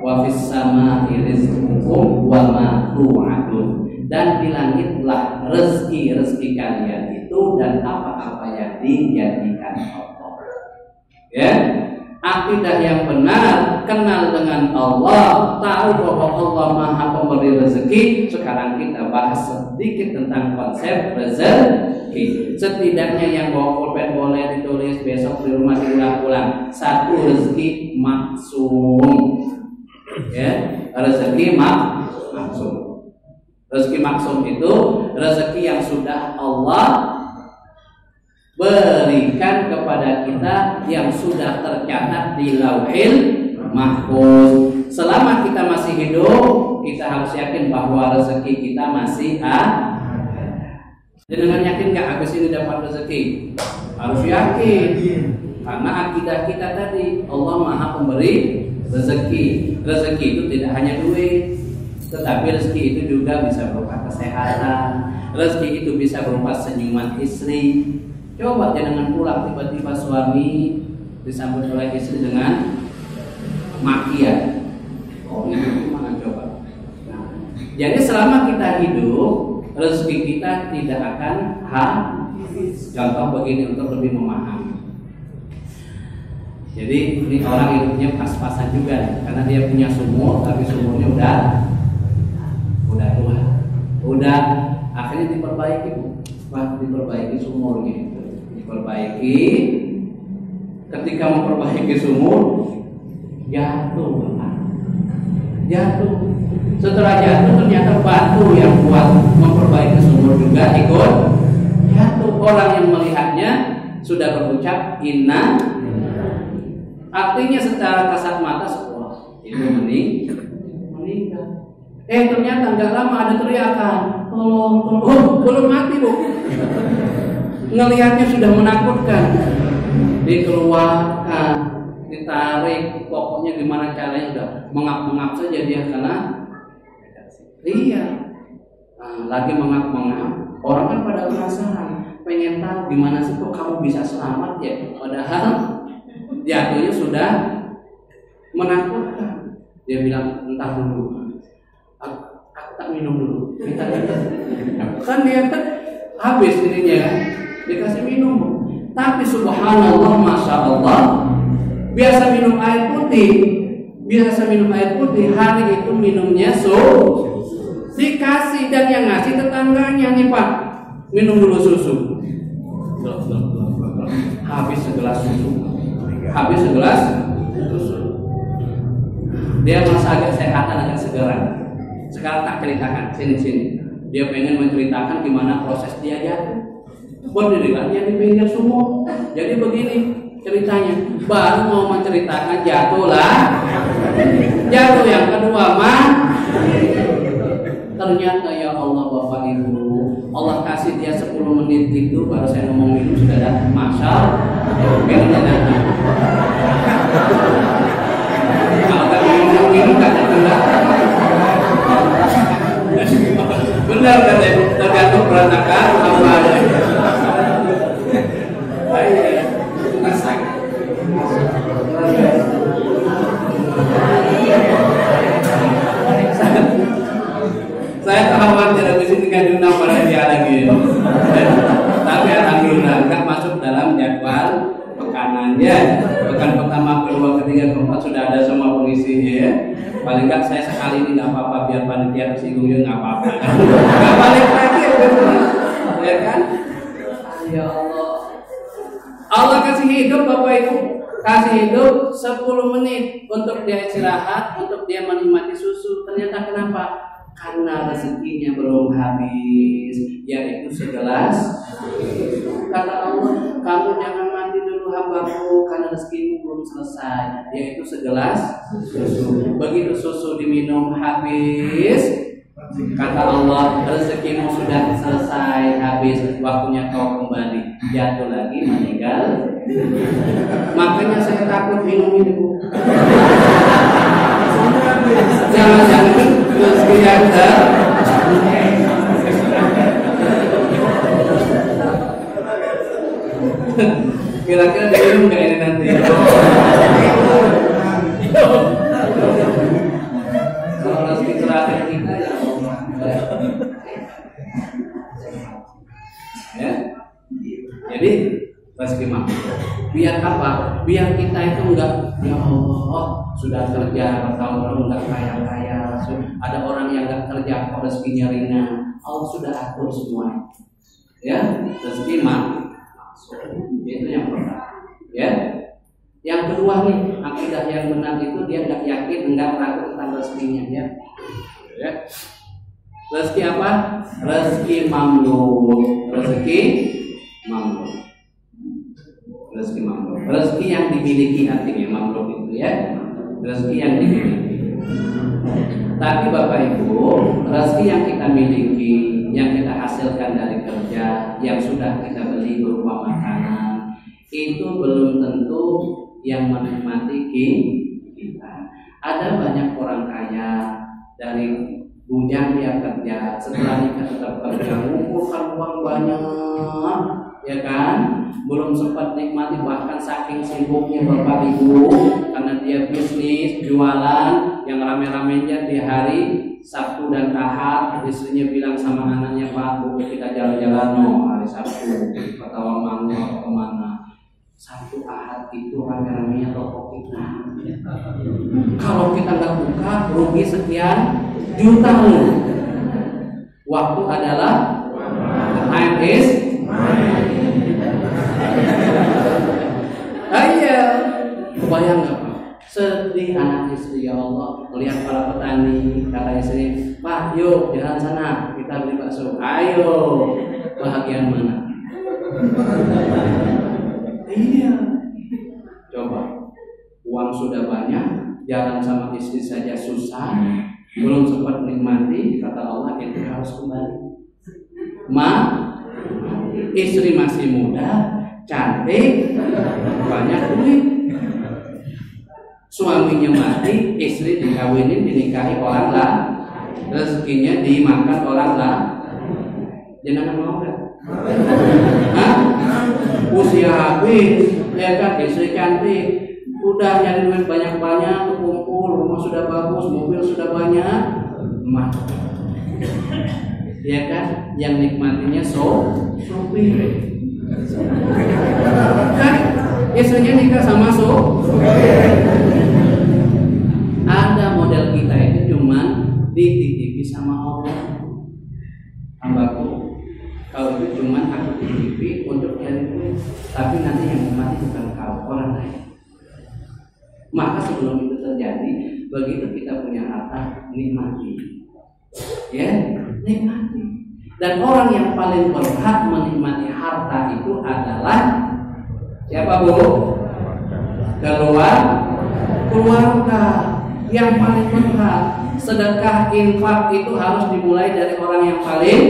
A: wa fis samaa'i rizqukum wa ma tu'adun. Dan di langitlah rezeki kalian itu dan apa-apa yang dijadikan Allah. Ya, akidah yang benar, kenal dengan Allah, tahu bahwa Allah Maha Pemberi rezeki. Sekarang kita bahas sedikit tentang konsep rezeki. Setidaknya yang bawa pulpen boleh ditulis, besok di rumah diulang-ulang. Satu, rezeki maksum. Ya, rezeki maksum. Rezeki maksum itu rezeki yang sudah Allah berikan kepada kita, yang sudah tercatat di Lauhil Mahfuz. Selama kita masih hidup, kita harus yakin bahwa rezeki kita masih ada. Dengan yakin nggak habis ini dapat rezeki? Harus yakin, karena akidah kita tadi Allah Maha Pemberi rezeki. Rezeki itu tidak hanya duit, tetapi rezeki itu juga bisa berupa kesehatan. Rezeki itu bisa berupa senyuman istri. Coba jangan pulang tiba-tiba suami disambut oleh istri dengan makian. Oh, itu gimana coba? Nah, jadi selama kita hidup, rezeki kita tidak akan habis. Contoh begini untuk lebih memahami. Jadi ini orang hidupnya pas-pasan juga, karena dia punya sumur, tapi sumurnya udah tua, udah akhirnya diperbaiki, diperbaiki sumurnya. Diperbaiki, ketika memperbaiki sumur jatuh. Setelah jatuh ternyata batu yang buat memperbaiki sumur juga ikut jatuh. Orang yang melihatnya sudah berucap inna, artinya secara kasat mata sebuah itu meninggal. Ternyata nggak lama ada teriakan, tolong, belum mati bu. Ngelihatnya sudah menakutkan, dikeluarkan, ditarik, pokoknya gimana caranya udah mengap-mengap saja dia karena lagi mengap-mengap. Orang kan pada penasaran, pengen tahu gimana sih kok kamu bisa selamat ya, padahal jatuhnya sudah menakutkan. Dia bilang entah dulu, aku tak minum dulu, kan dia habis ininya. Dikasih minum, tapi subhanallah, masya Allah, biasa minum air putih, hari itu minumnya dikasih, dan yang ngasih tetangganya nih Pak, minum dulu susu, habis segelas susu, dia merasa agak sehatan, agak segeran. Sekarang tak ceritakan, sini, dia pengen menceritakan gimana proses dia jatuh. Berdirilah dia di pinggir sumur. Jadi begini ceritanya, baru mau menceritakan jatuh yang kedua ternyata ya Allah Bapak Ibu, Allah kasih dia 10 menit itu, baru saya ngomong minum sudah datang, masya Allah, kalau tak minum kan benar kan, tergantung berantakan apa ada. Saya khawatir di sini kan diundang pada dia lagi, tapi alhamdulillah kan masuk dalam jadwal pekanannya. Pekan pertama, kedua, ketiga, keempat sudah ada semua pengisi ya. Paling nggak saya sekali ini nggak apa-apa, biar panitia tersinggung ya nggak apa-apa. Nggak balik lagi ya kan? Ya Allah. Allah kasih hidup Bapak Ibu, kasih hidup 10 menit untuk dia istirahat, untuk dia menikmati susu. Ternyata kenapa? Karena rezekinya belum habis, yaitu segelas. Kata Allah, kamu jangan mandi dulu hambaku, karena rezekimu belum selesai, yaitu segelas susu. Begitu susu diminum habis, kata Allah, rezekimu sudah selesai, habis, waktunya kau kembali, jatuh lagi, meninggal. Makanya saya takut minum ini Bu. Jangan-jangan rezeki Anda kira-kira diminum gak ini nanti? Jadi rezeki mamluk. Biar apa? Biar kita itu enggak, ya Allah, sudah kerja bertahun-tahun enggak kaya-kaya, ada orang yang enggak kerja kok rezekinya ringan. Allah sudah atur semuanya. Ya, rezeki masuk. Itu yang pertama. Ya. Yang kedua nih, akidah yang benar itu dia enggak yakin, enggak ragu tentang rezekinya, ya. Ya. Rezeki apa? Rezeki mamluk. Rezeki mamluk. Rezeki mamluk, rezeki yang dimiliki, artinya mamluk itu ya, rezeki yang dimiliki. Tapi Bapak Ibu, rezeki yang kita miliki, yang kita hasilkan dari kerja, yang sudah kita beli berupa makanan, itu belum tentu yang menikmati kita. Ada banyak orang kaya dari bujang dia kerja, setelah nikah tetap kerja, mengumpulkan uang banyak, ya kan? Belum sempat nikmati, bahkan saking sibuknya Bapak Ibu karena dia bisnis jualan yang rame-ramenya di hari Sabtu dan Ahad, istrinya bilang sama anaknya, Pak, Bu, kita jalan-jalan no hari Sabtu ke Tawangmangu kemana. Sabtu Ahad itu rame-ramenya toko kita. Kalau kita nggak buka rugi sekian juta loh. Waktu adalah time is money. Iya, kebayang nggak Pak? Sedih anak istri, ya Allah, melihat para petani, kata istri, Pak, yuk jalan sana, kita beli bakso. Ayo, bahagian mana? Iya, coba, uang sudah banyak, jalan sama istri saja susah, belum sempat menikmati, kata Allah itu harus kembali. Istri masih muda, cantik, banyak duit. Suaminya mati, istri dikawinin, dinikahi orang lah, rezekinya dimakan orang lah. Jangan mau kan? Usia habis, ya kan, istri cantik, udah nyari duit banyak-banyak, kumpul, rumah sudah bagus, mobil sudah banyak, ya kan, yang nikmatinya sopir. Kan istrinya nikah sama ada model kita itu cuman dititipi sama Allah. Hambaku, kau itu cuman aku titipi untuk cari duit, tapi nanti yang mati bukan kau, orang lain. Maka sebelum itu terjadi, begitu kita punya harta, nikmati, ya, nikmati. Dan orang yang paling berhak menikmati harta itu adalah siapa, Bu? Keluarga yang paling berhak. Sedekah infak itu harus dimulai dari orang yang paling.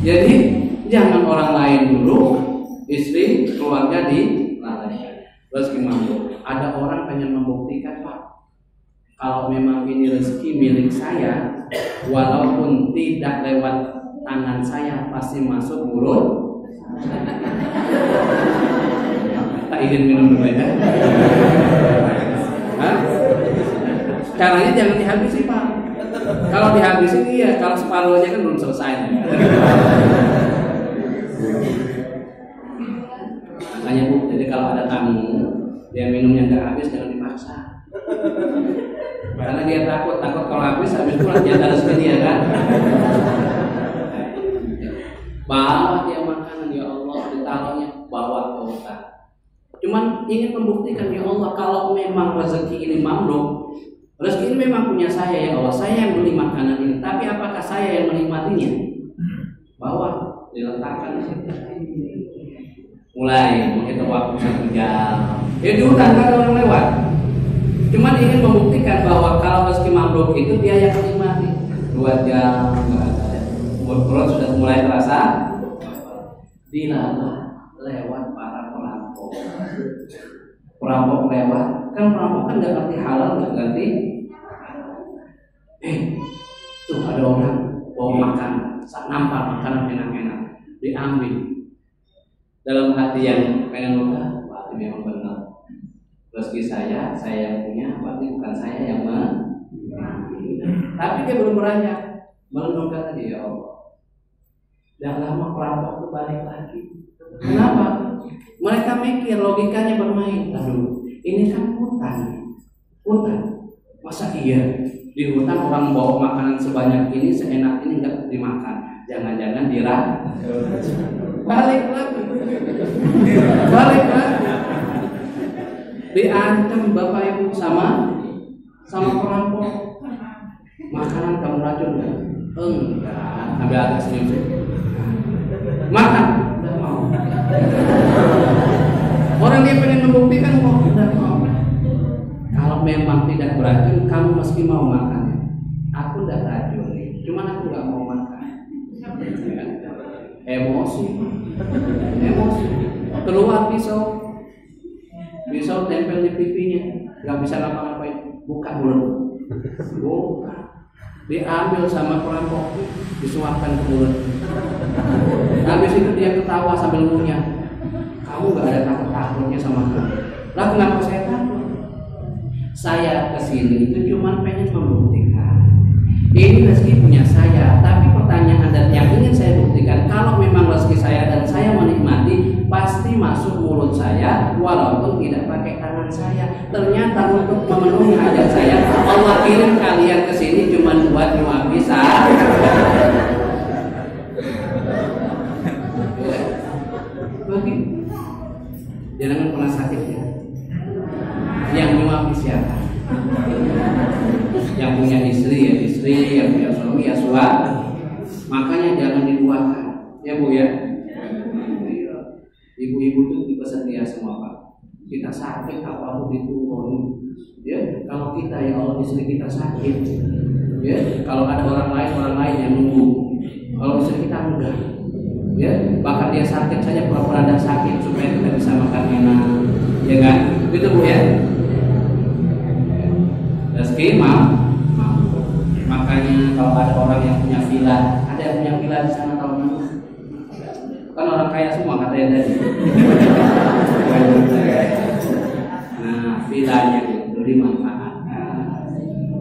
A: Jadi jangan orang lain dulu, istri, keluarga dilalaikan. Terus gimana? Ada orang pengen membuktikan, Pak, kalau memang ini rezeki milik saya, walaupun tidak lewat tangan saya, pasti masuk mulut. Tak ingin minum dulu ya. Caranya jangan dihabisi, Pak. Kalau dihabisin iya, kalau separuhnya kan belum selesai. Makanya Bu, jadi kalau ada tamu dia minumnya nggak habis, jangan dipaksa. Karena dia takut kalau habis itu jatah rezeki dia kan. Bawa dia makanan, ya Allah, ditaruhnya bawa ke hutan. Cuman ingin membuktikan, ya Allah, kalau memang rezeki ini mamluk, rezeki ini memang punya saya, ya Allah, saya yang beli makanan ini, tapi apakah saya yang menikmatinya? Bawa, diletakkan di situ. Mulai menghitung waktu 1 jam. Ya di hutan kan orang lewat. Cuman ingin membuktikan bahwa kalau rezeki mamluk itu dia yang menikmati. 2 jam nggak ada. Perut sudah mulai terasa. Dilalah lewat para perampok. Perampok lewat, kan perampok kan nggak ngerti halal, nggak ngerti. Tuh ada orang bawa makan, nampak makanan enak-enak, diambil. Dalam hati yang pengen luka, berarti memang benar. Rezeki saya yang punya, berarti bukan saya yang tapi dia belum beranjak. merenungkan tadi, ya Allah, dan lama perampok itu balik lagi. Kenapa? Mereka mikir, logikanya bermain. Aduh, ini kan hutan. Masa iya di hutan orang bawa makanan sebanyak ini, seenak ini nggak dimakan? Jangan-jangan balik lagi. Diancam Bapak Ibu sama perampok. Makanan kamu racun kan? Enggak. Sambil agak senyum. Makan, udah mau. Orang dia pengen membuktikan kok udah mau. Kalau memang tidak beracun, kamu meski mau makannya. Aku udah racun nih, cuman aku nggak mau makan. Emosi. Keluar pisau tempel di pipinya, nggak bisa ngapa-ngapain. Buka mulut, diambil sama perampok, disuapkan ke mulut. Habis itu dia ketawa sambil ngunyah. Kamu nggak ada takutnya sama aku. Lah kenapa saya takut? Saya kesini itu cuma pengen membuktikan ini rezeki punya saya. Tapi pertanyaan dan yang ingin saya buktikan, kalau memang rezeki saya dan saya menikmati, pasti masuk mulut saya walaupun tidak pakai tangan saya. Ternyata untuk memenuhi hajat saya, Allah kirim kalian ke sini cuma buat nyuapi saya. Begitu. Jangan pernah sakit ya. Yang nyuapi siapa? Yang punya istri ya istri, yang punya suami ya suami. Makanya jangan diduakan, ya Bu ya. Ibu-ibu itu kita setia semua Pak. Kita sakit apapun itu, ya. Kalau kita ya Allah istri kita sakit, ya. Kalau ada orang lain yang nunggu. Kalau istri kita enggak, ya. Bahkan dia sakit saja pura-pura ada sakit supaya kita bisa makan enak, ya kan? Gitu Bu ya. Rezeki mau. Makanya kalau ada orang yang punya villa, ada yang punya villa di sana tahun lalu. Kan orang kaya semua katanya tadi. Nah, villanya itu dimanfaatkan.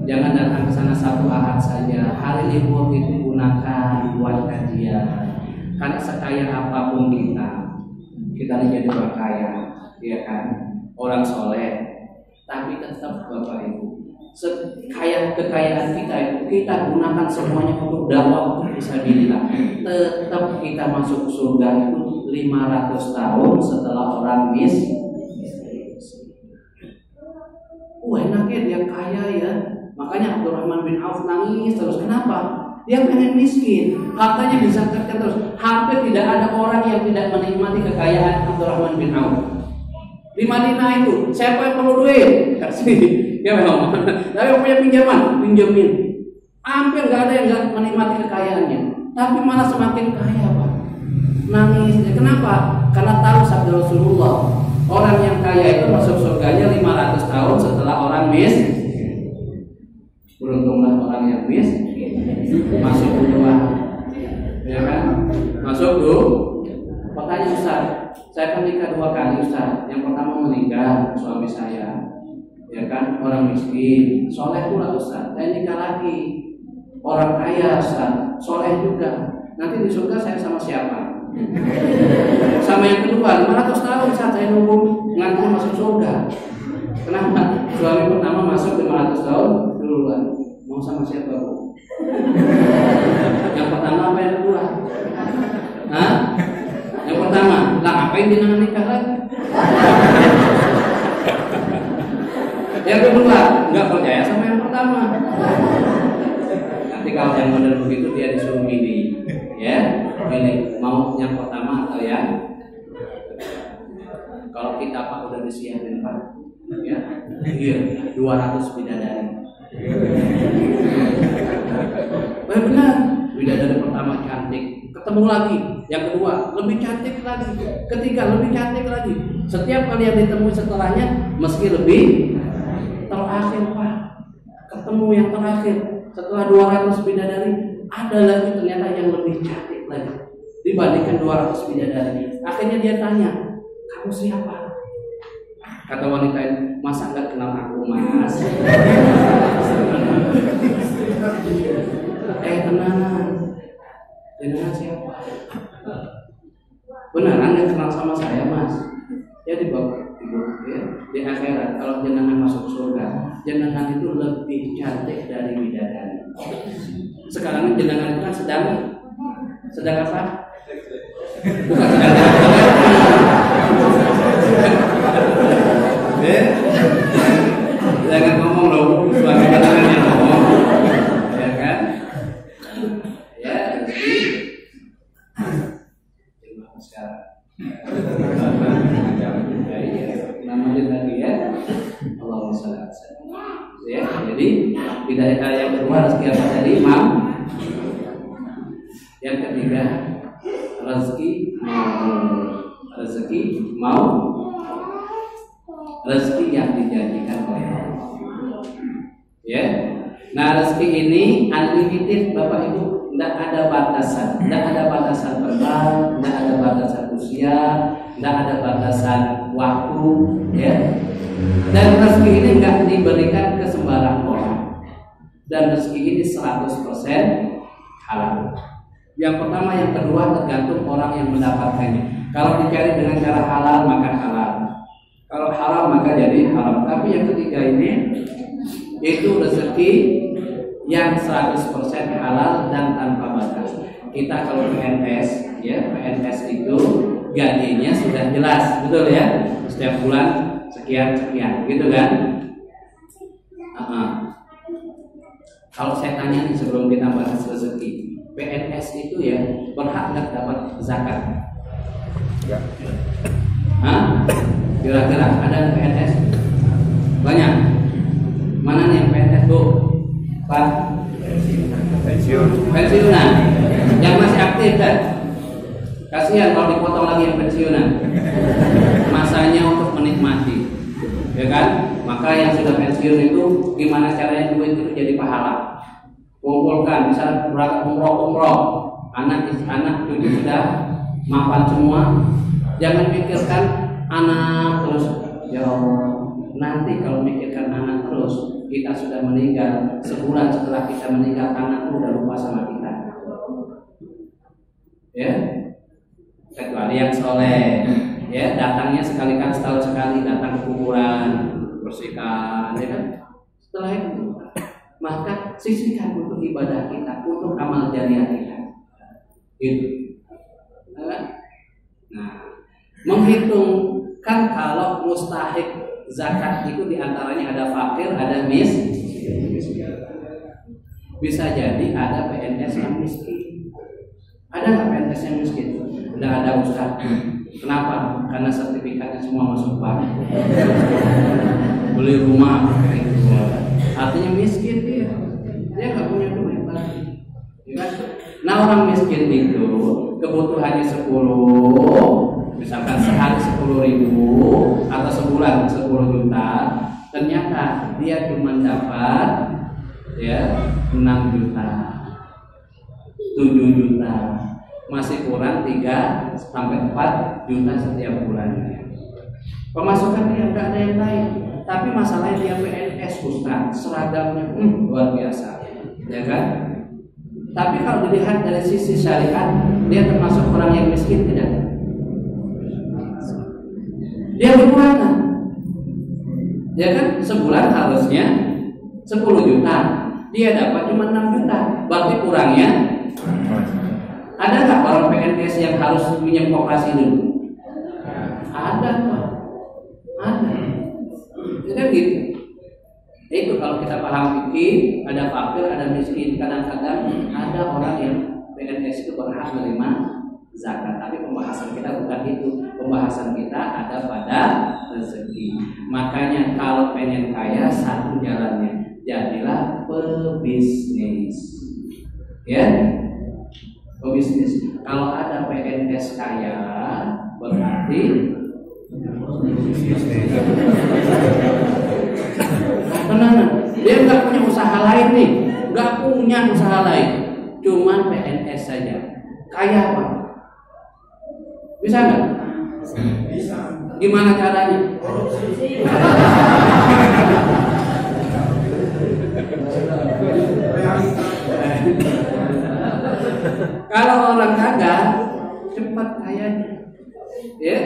A: Jangan datang ke sana satu ahad saja. Hari libur itu gunakan buat kajian. Karena sekaya apapun kita ini jadi orang kaya, ya kan? Orang soleh, tapi tetap Bapak Ibu, kekayaan kita itu kita gunakan semuanya untuk dakwah, untuk fisabilillah. Tetap kita masuk surga itu 500 tahun setelah orang miskin. Enaknya dia kaya ya. Makanya Abdurrahman bin Auf nangis terus. Kenapa? Dia pengen miskin, hartanya dizakatkan terus. Hampir tidak ada orang yang tidak menikmati kekayaan Abdurrahman bin Auf. Di Madinah itu, siapa yang perlu duit? Kasih. Ya memang. Tapi punya pinjamin. Hampir nggak ada yang nggak menikmati kekayaannya. Tapi malah semakin kaya Pak. Nangis. Kenapa? Karena tahu sabda Rasulullah, orang yang kaya itu masuk surganya 500 tahun setelah orang miskin. Beruntunglah orang yang miskin masuk duluan, ya kan? Masuk dulu. Makanya Ustaz, saya kan nikah 2 kali Ustaz. Yang pertama meninggal suami saya, ya kan, orang miskin, soleh pula Ustaz. Saya nikah lagi orang kaya Ustaz, soleh juga. Nanti di surga saya sama siapa? Sama yang kedua 500 tahun Ustaz saya nunggu ngantar masuk surga. Kenapa? Suami pertama masuk 500 tahun duluan. Mau sama siapa Bu? Yang pertama apa yang kedua? Hah? Yang pertama, lah ngapain dia nikah lagi? Yang kedua, nggak percaya sama yang pertama. Nanti kalau yang model begitu dia disuruh milih, ya, milih mau yang pertama atau yang. Kalau kita Pak udah disiapin Pak, ya, iya 200 bidadari. Benar, bidadari pertama cantik, ketemu lagi, yang kedua lebih cantik lagi, ketiga lebih cantik lagi. Setiap kali yang ditemui setelahnya meski lebih. Terakhir Pak, ketemu yang terakhir setelah 200 bidadari, ada lagi ternyata yang lebih cantik lagi dibandingkan 200 bidadari. Akhirnya dia tanya, kamu siapa? Kata wanita ini, masa nggak kenal aku Mas? Tenanan, jenengan siapa? Beneran yang kenal sama saya mas? Ya di bawah ya, di akhirat kalau jenengan masuk surga, jenengan itu lebih cantik dari bidadari. Sekarang jenengan itu kan sedang apa? Bukan jangan ngomong loh, suami jenengan yang ngomong, ya kan? Ya, jadi sekarang. Namanya tadi ya, Allahumma sholli ala sayyidina. Ya, jadi tidak yang kedua rezeki apa tadi? Mam. Yang ketiga rezeki mau rezeki yang dijanjikan oleh Allah. Ya. Nah, rezeki ini unlimited Bapak Ibu, tidak ada batasan, tidak ada batasan terbang, tidak ada batasan usia, tidak ada batasan waktu, ya. Dan rezeki ini nggak diberikan ke sembarang orang. Dan rezeki ini 100% halal. Yang pertama, yang kedua tergantung orang yang mendapatkannya. Kalau dicari dengan cara halal maka halal. Kalau haram maka jadi haram. Tapi yang ketiga ini itu rezeki yang 100% halal dan tanpa batas. Kita kalau PNS, ya PNS itu gajinya sudah jelas, betul ya? Setiap bulan sekian, gitu kan? Kalau saya tanya nih sebelum kita bahas rezeki, PNS itu ya berhak nggak dapat zakat? Ya. Kira-kira ada PNS? Banyak. Mana nih yang PNS Bu? Pak? Pensiunan. Yang masih aktif kan? Kasihan kalau dipotong lagi yang pensiunan. Masanya untuk menikmati, ya kan? Maka yang sudah pensiun itu gimana caranya duit itu jadi pahala? Kumpulkan, bisa berangkat umroh, anak cucu sudah mapan semua. Jangan pikirkan anak terus. Ya Allah, nanti kalau mikirkan anak terus, kita sudah meninggal. Sebulan setelah kita meninggal, anak udah lupa sama kita. Ya, kecuali yang soleh, ya datangnya setahun sekali datang ke kuburan, bersihkan, ya kan? Setelah itu, maka sisihkan untuk ibadah kita, untuk amal jariah kita. Gitu. Nah, menghitungkan kalau mustahik zakat itu diantaranya ada fakir, ada miskin. Bisa jadi ada PNS yang miskin. Ada nggak PNS yang miskin? Tidak ada Ustaz. Kenapa? Karena sertifikatnya semua masuk bank. Beli rumah, artinya miskin dia. Dia nggak punya duit lagi. Nah, orang miskin itu kebutuhannya 10, misalkan sehari 10.000 atau sebulan 10 juta, ternyata dia cuma dapat ya 6 juta, 7 juta, masih kurang 3 sampai 4 juta setiap bulannya. Pemasukan dia nggak ada yang lain, tapi masalahnya dia PNS Ustaz, seragamnya luar biasa, ya kan? Tapi kalau dilihat dari sisi syariat, dia termasuk orang yang miskin tidak? Dia berkurang, ya kan? Sebulan harusnya 10 juta, dia dapat cuma 6 juta, berarti kurangnya. Ada nggak orang PNS yang harus menyempokasi dulu? Ada, Pak. Ada. Jadi gitu. Itu kalau kita paham fikih, ada fakir, ada miskin. Kadang-kadang ada orang yang PNS itu berhak menerima zakat. Tapi pembahasan kita bukan itu. Pembahasan kita ada pada rezeki. Makanya kalau pengen kaya, satu jalannya, jadilah pebisnis. Ya, pebisnis. Kalau ada PNS kaya, berarti tenang, dia nggak punya usaha lain nih, nggak punya usaha lain, cuman PNS saja. Kaya apa? Bisa nggak? Bisa. Gimana caranya? Kalau orang kagak cepat kayanya, ya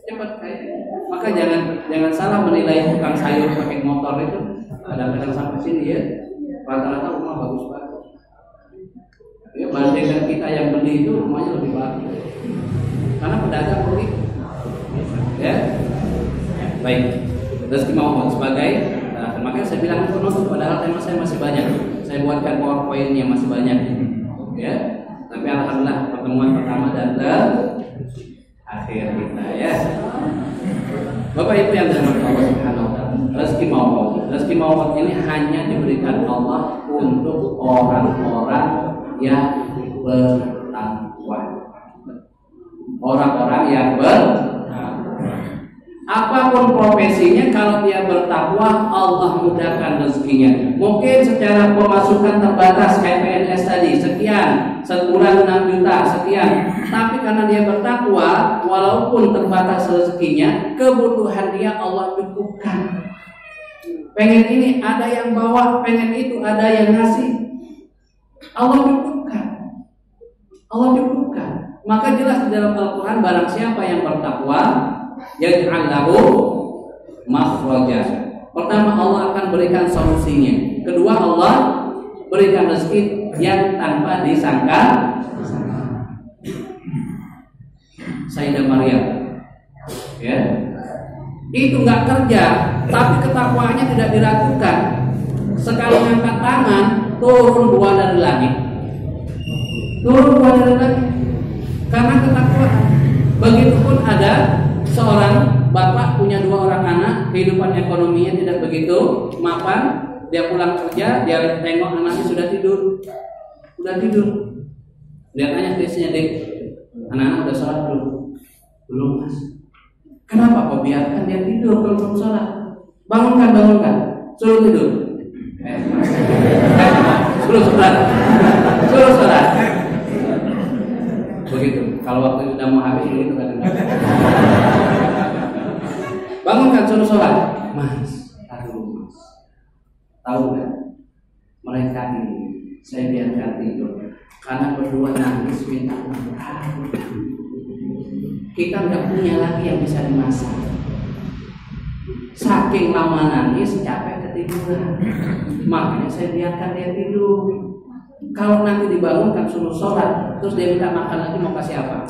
A: cepat kaya. Maka jangan salah menilai tukang sayur pakai motor itu. Kadang-kadang sampai sini ya, rata-rata rumah bagus-bagus. Ya, bandingkan kita yang beli itu rumahnya lebih bagus. Karena pedagang begitu. Ya, baik. Rezeki mau sebagai, makanya saya bilang penutup. Padahal tema saya masih banyak. Saya buatkan PowerPoint-nya masih banyak. Ya, tapi alhamdulillah pertemuan pertama dan akhir kita ya. Bapak Ibu yang dirahmati Allah Subhanahu wa taala, rezeki maut ini hanya diberikan Allah untuk orang-orang yang bertakwa. Orang-orang yang apapun profesinya, kalau dia bertakwa, Allah mudahkan rezekinya. Mungkin secara pemasukan terbatas kayak PNS tadi, sekian, sebulan 6 juta, sekian. Tapi karena dia bertakwa, walaupun terbatas rezekinya, kebutuhan dia Allah cukupkan. Pengen ini ada yang bawa, pengen itu ada yang ngasih, Allah cukupkan. Allah cukupkan. Maka jelas di dalam Al-Quran, barang siapa yang bertakwa, yaj'al lahu makhraja. Pertama, Allah akan berikan solusinya. Kedua, Allah berikan rezeki yang tanpa disangka. Sayyidah Maryam, ya, itu nggak kerja, tapi ketakwaannya tidak diragukan. Sekali angkat tangan, turun 2 dari langit. Turun 2 dari langit. Karena ketakwaan. Begitupun ada seorang bapak punya 2 orang anak, kehidupan ekonominya tidak begitu mapan. Dia pulang kerja, dia tengok anaknya sudah tidur. Dia tanya ke istrinya, "Dek, anak-anak udah sholat belum?" "Belum, Mas." "Kenapa kau biarkan dia tidur kalau belum sholat? Bangunkan, suruh tidur." Suruh sholat. Begitu. Kalau waktu sudah mau habis begitu kadang-kadang. Bangunkan, suruh sholat. "Mas, aduh Mas, tahu nggak? Mereka ini saya biarkan tidur karena berdua nangis minta makan. Kita nggak punya lagi yang bisa dimasak. Saking lama nangis capek ketiduran. Makanya saya biarkan dia tidur. Kalau nanti dibangunkan suruh sholat, terus dia minta makan lagi, mau kasih apa?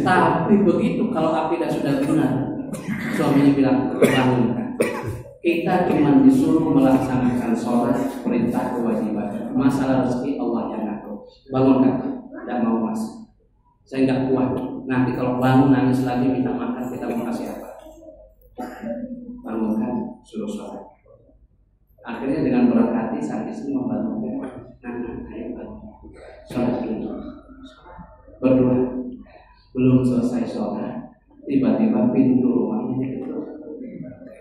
A: Tapi begitu kalau akidah sudah benar, suaminya bilang bangunkan. Kita cuma disuruh melaksanakan sholat, perintah kewajiban. Masalah rezeki Allah yang ngatur. Bangunkan, tidak mau Mas, saya nggak kuat. Nanti kalau bangun nangis lagi minta makan, kita mau kasih apa? Bangunkan, suruh sholat. Akhirnya dengan berat hati sang istri membantu. Ayo bangun, sholat dulu. Berdua, belum selesai sholat, tiba-tiba pintu rumahnya ditutup.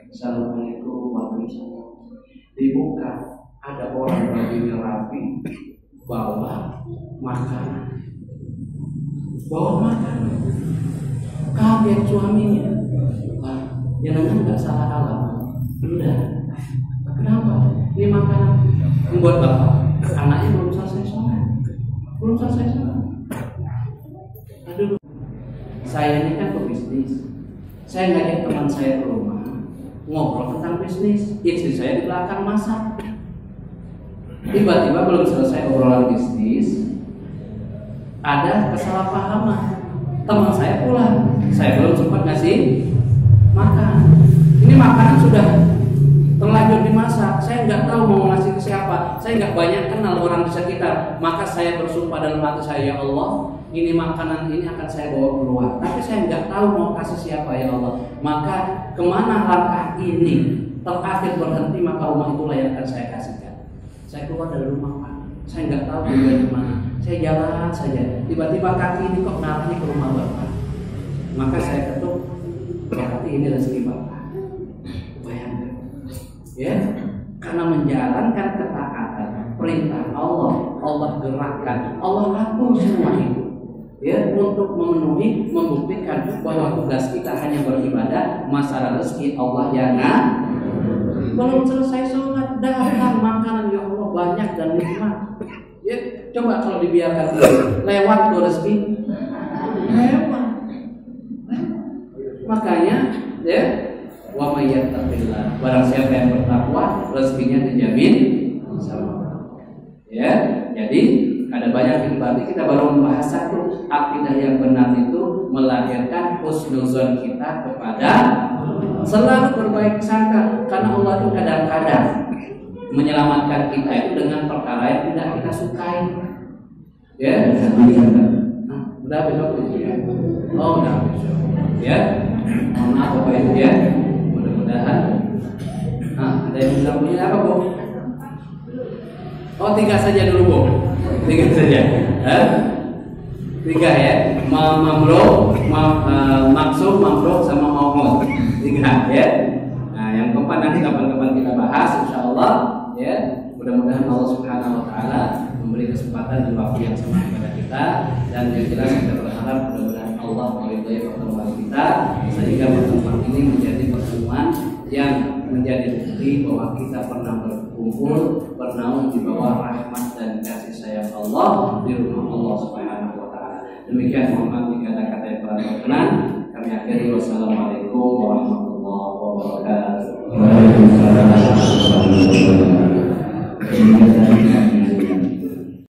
A: Assalamualaikum warahmatullahi wabarakatuh. Dibuka, ada orang bajunya rapi, bawa makanan. Kaget suaminya. Jangan nggak salah alamat. Udah. Kenapa? Ini makanan membuat bapak. Anaknya belum selesai sholat. Aduh. Saya ini kan pebisnis. Saya ngajak teman saya ke rumah, ngobrol tentang bisnis. Istri saya di belakang masak. Tiba-tiba belum selesai obrolan bisnis, ada kesalahpahaman. Teman saya pulang, saya belum sempat ngasih makan. Ini makanan sudah terlanjur dimasak. Saya nggak tahu mau ngasih ke siapa. Saya nggak banyak kenal orang di sekitar. Maka saya bersumpah dalam hati saya, ya Allah, ini makanan ini akan saya bawa keluar. Tapi saya nggak tahu mau kasih siapa, ya Allah. Maka kemana langkah ini terakhir berhenti, maka rumah itulah yang akan saya kasihkan. Saya keluar dari rumah Pak. Saya nggak tahu di mana. Saya jalan saja. Tiba-tiba kaki ini kok ngarahnya ke rumah Bapak. Maka saya ketuk, berarti ini rezeki Bapak. Bayangkan, ya, karena menjalankan ketaatan perintah Allah, Allah gerakkan, Allah atur semua itu, ya, untuk memenuhi, membuktikan bahwa tugas kita hanya beribadah. Masalah rezeki Allah yang belum selesai sholat datang makanan ya Allah banyak dan nikmat. Ya, coba kalau dibiarkan lewat tuh rezeki, lewat. Makanya ya, wa may yattaqillah, barang siapa yang bertakwa rezekinya dijamin sama. Ya, jadi ada banyak yang berarti kita baru membahas satu, akidah yang benar itu melahirkan husnuzon kita kepada selalu berbaik sangka, karena Allah itu kadang-kadang menyelamatkan kita itu dengan perkara yang tidak kita sukai. Ya, udah besok ya. Oh, udah besok. Ya, mohon maaf Bapak Ibu ya. Mudah-mudahan. Ada yang bilang punya apa Bu? Oh, 3 saja dulu Bu. 3 saja. 3 ya. Mamro, maksud, mamro sama mohon. 3 ya. Nah, yang keempat nanti kapan-kapan kita bahas insyaallah ya. Mudah-mudahan Allah Subhanahu wa taala memberi kesempatan dan waktu yang sama kepada kita, dan yang jelas kita berharap mudah-mudahan Allah meridhai pertemuan kita sehingga pertemuan ini menjadi pertemuan yang menjadi bukti bahwa kita pernah berkumpul, bernaung di bawah rahmat dan kasih sayang Allah di rumah Allah Subhanahu wa taala. Demikian, mohon maaf jika ada kata yang kurang berkenan. Kami akhiri, wassalamualaikum warahmatullahi wabarakatuh. Waalaikumsalam warahmatullahi wabarakatuh.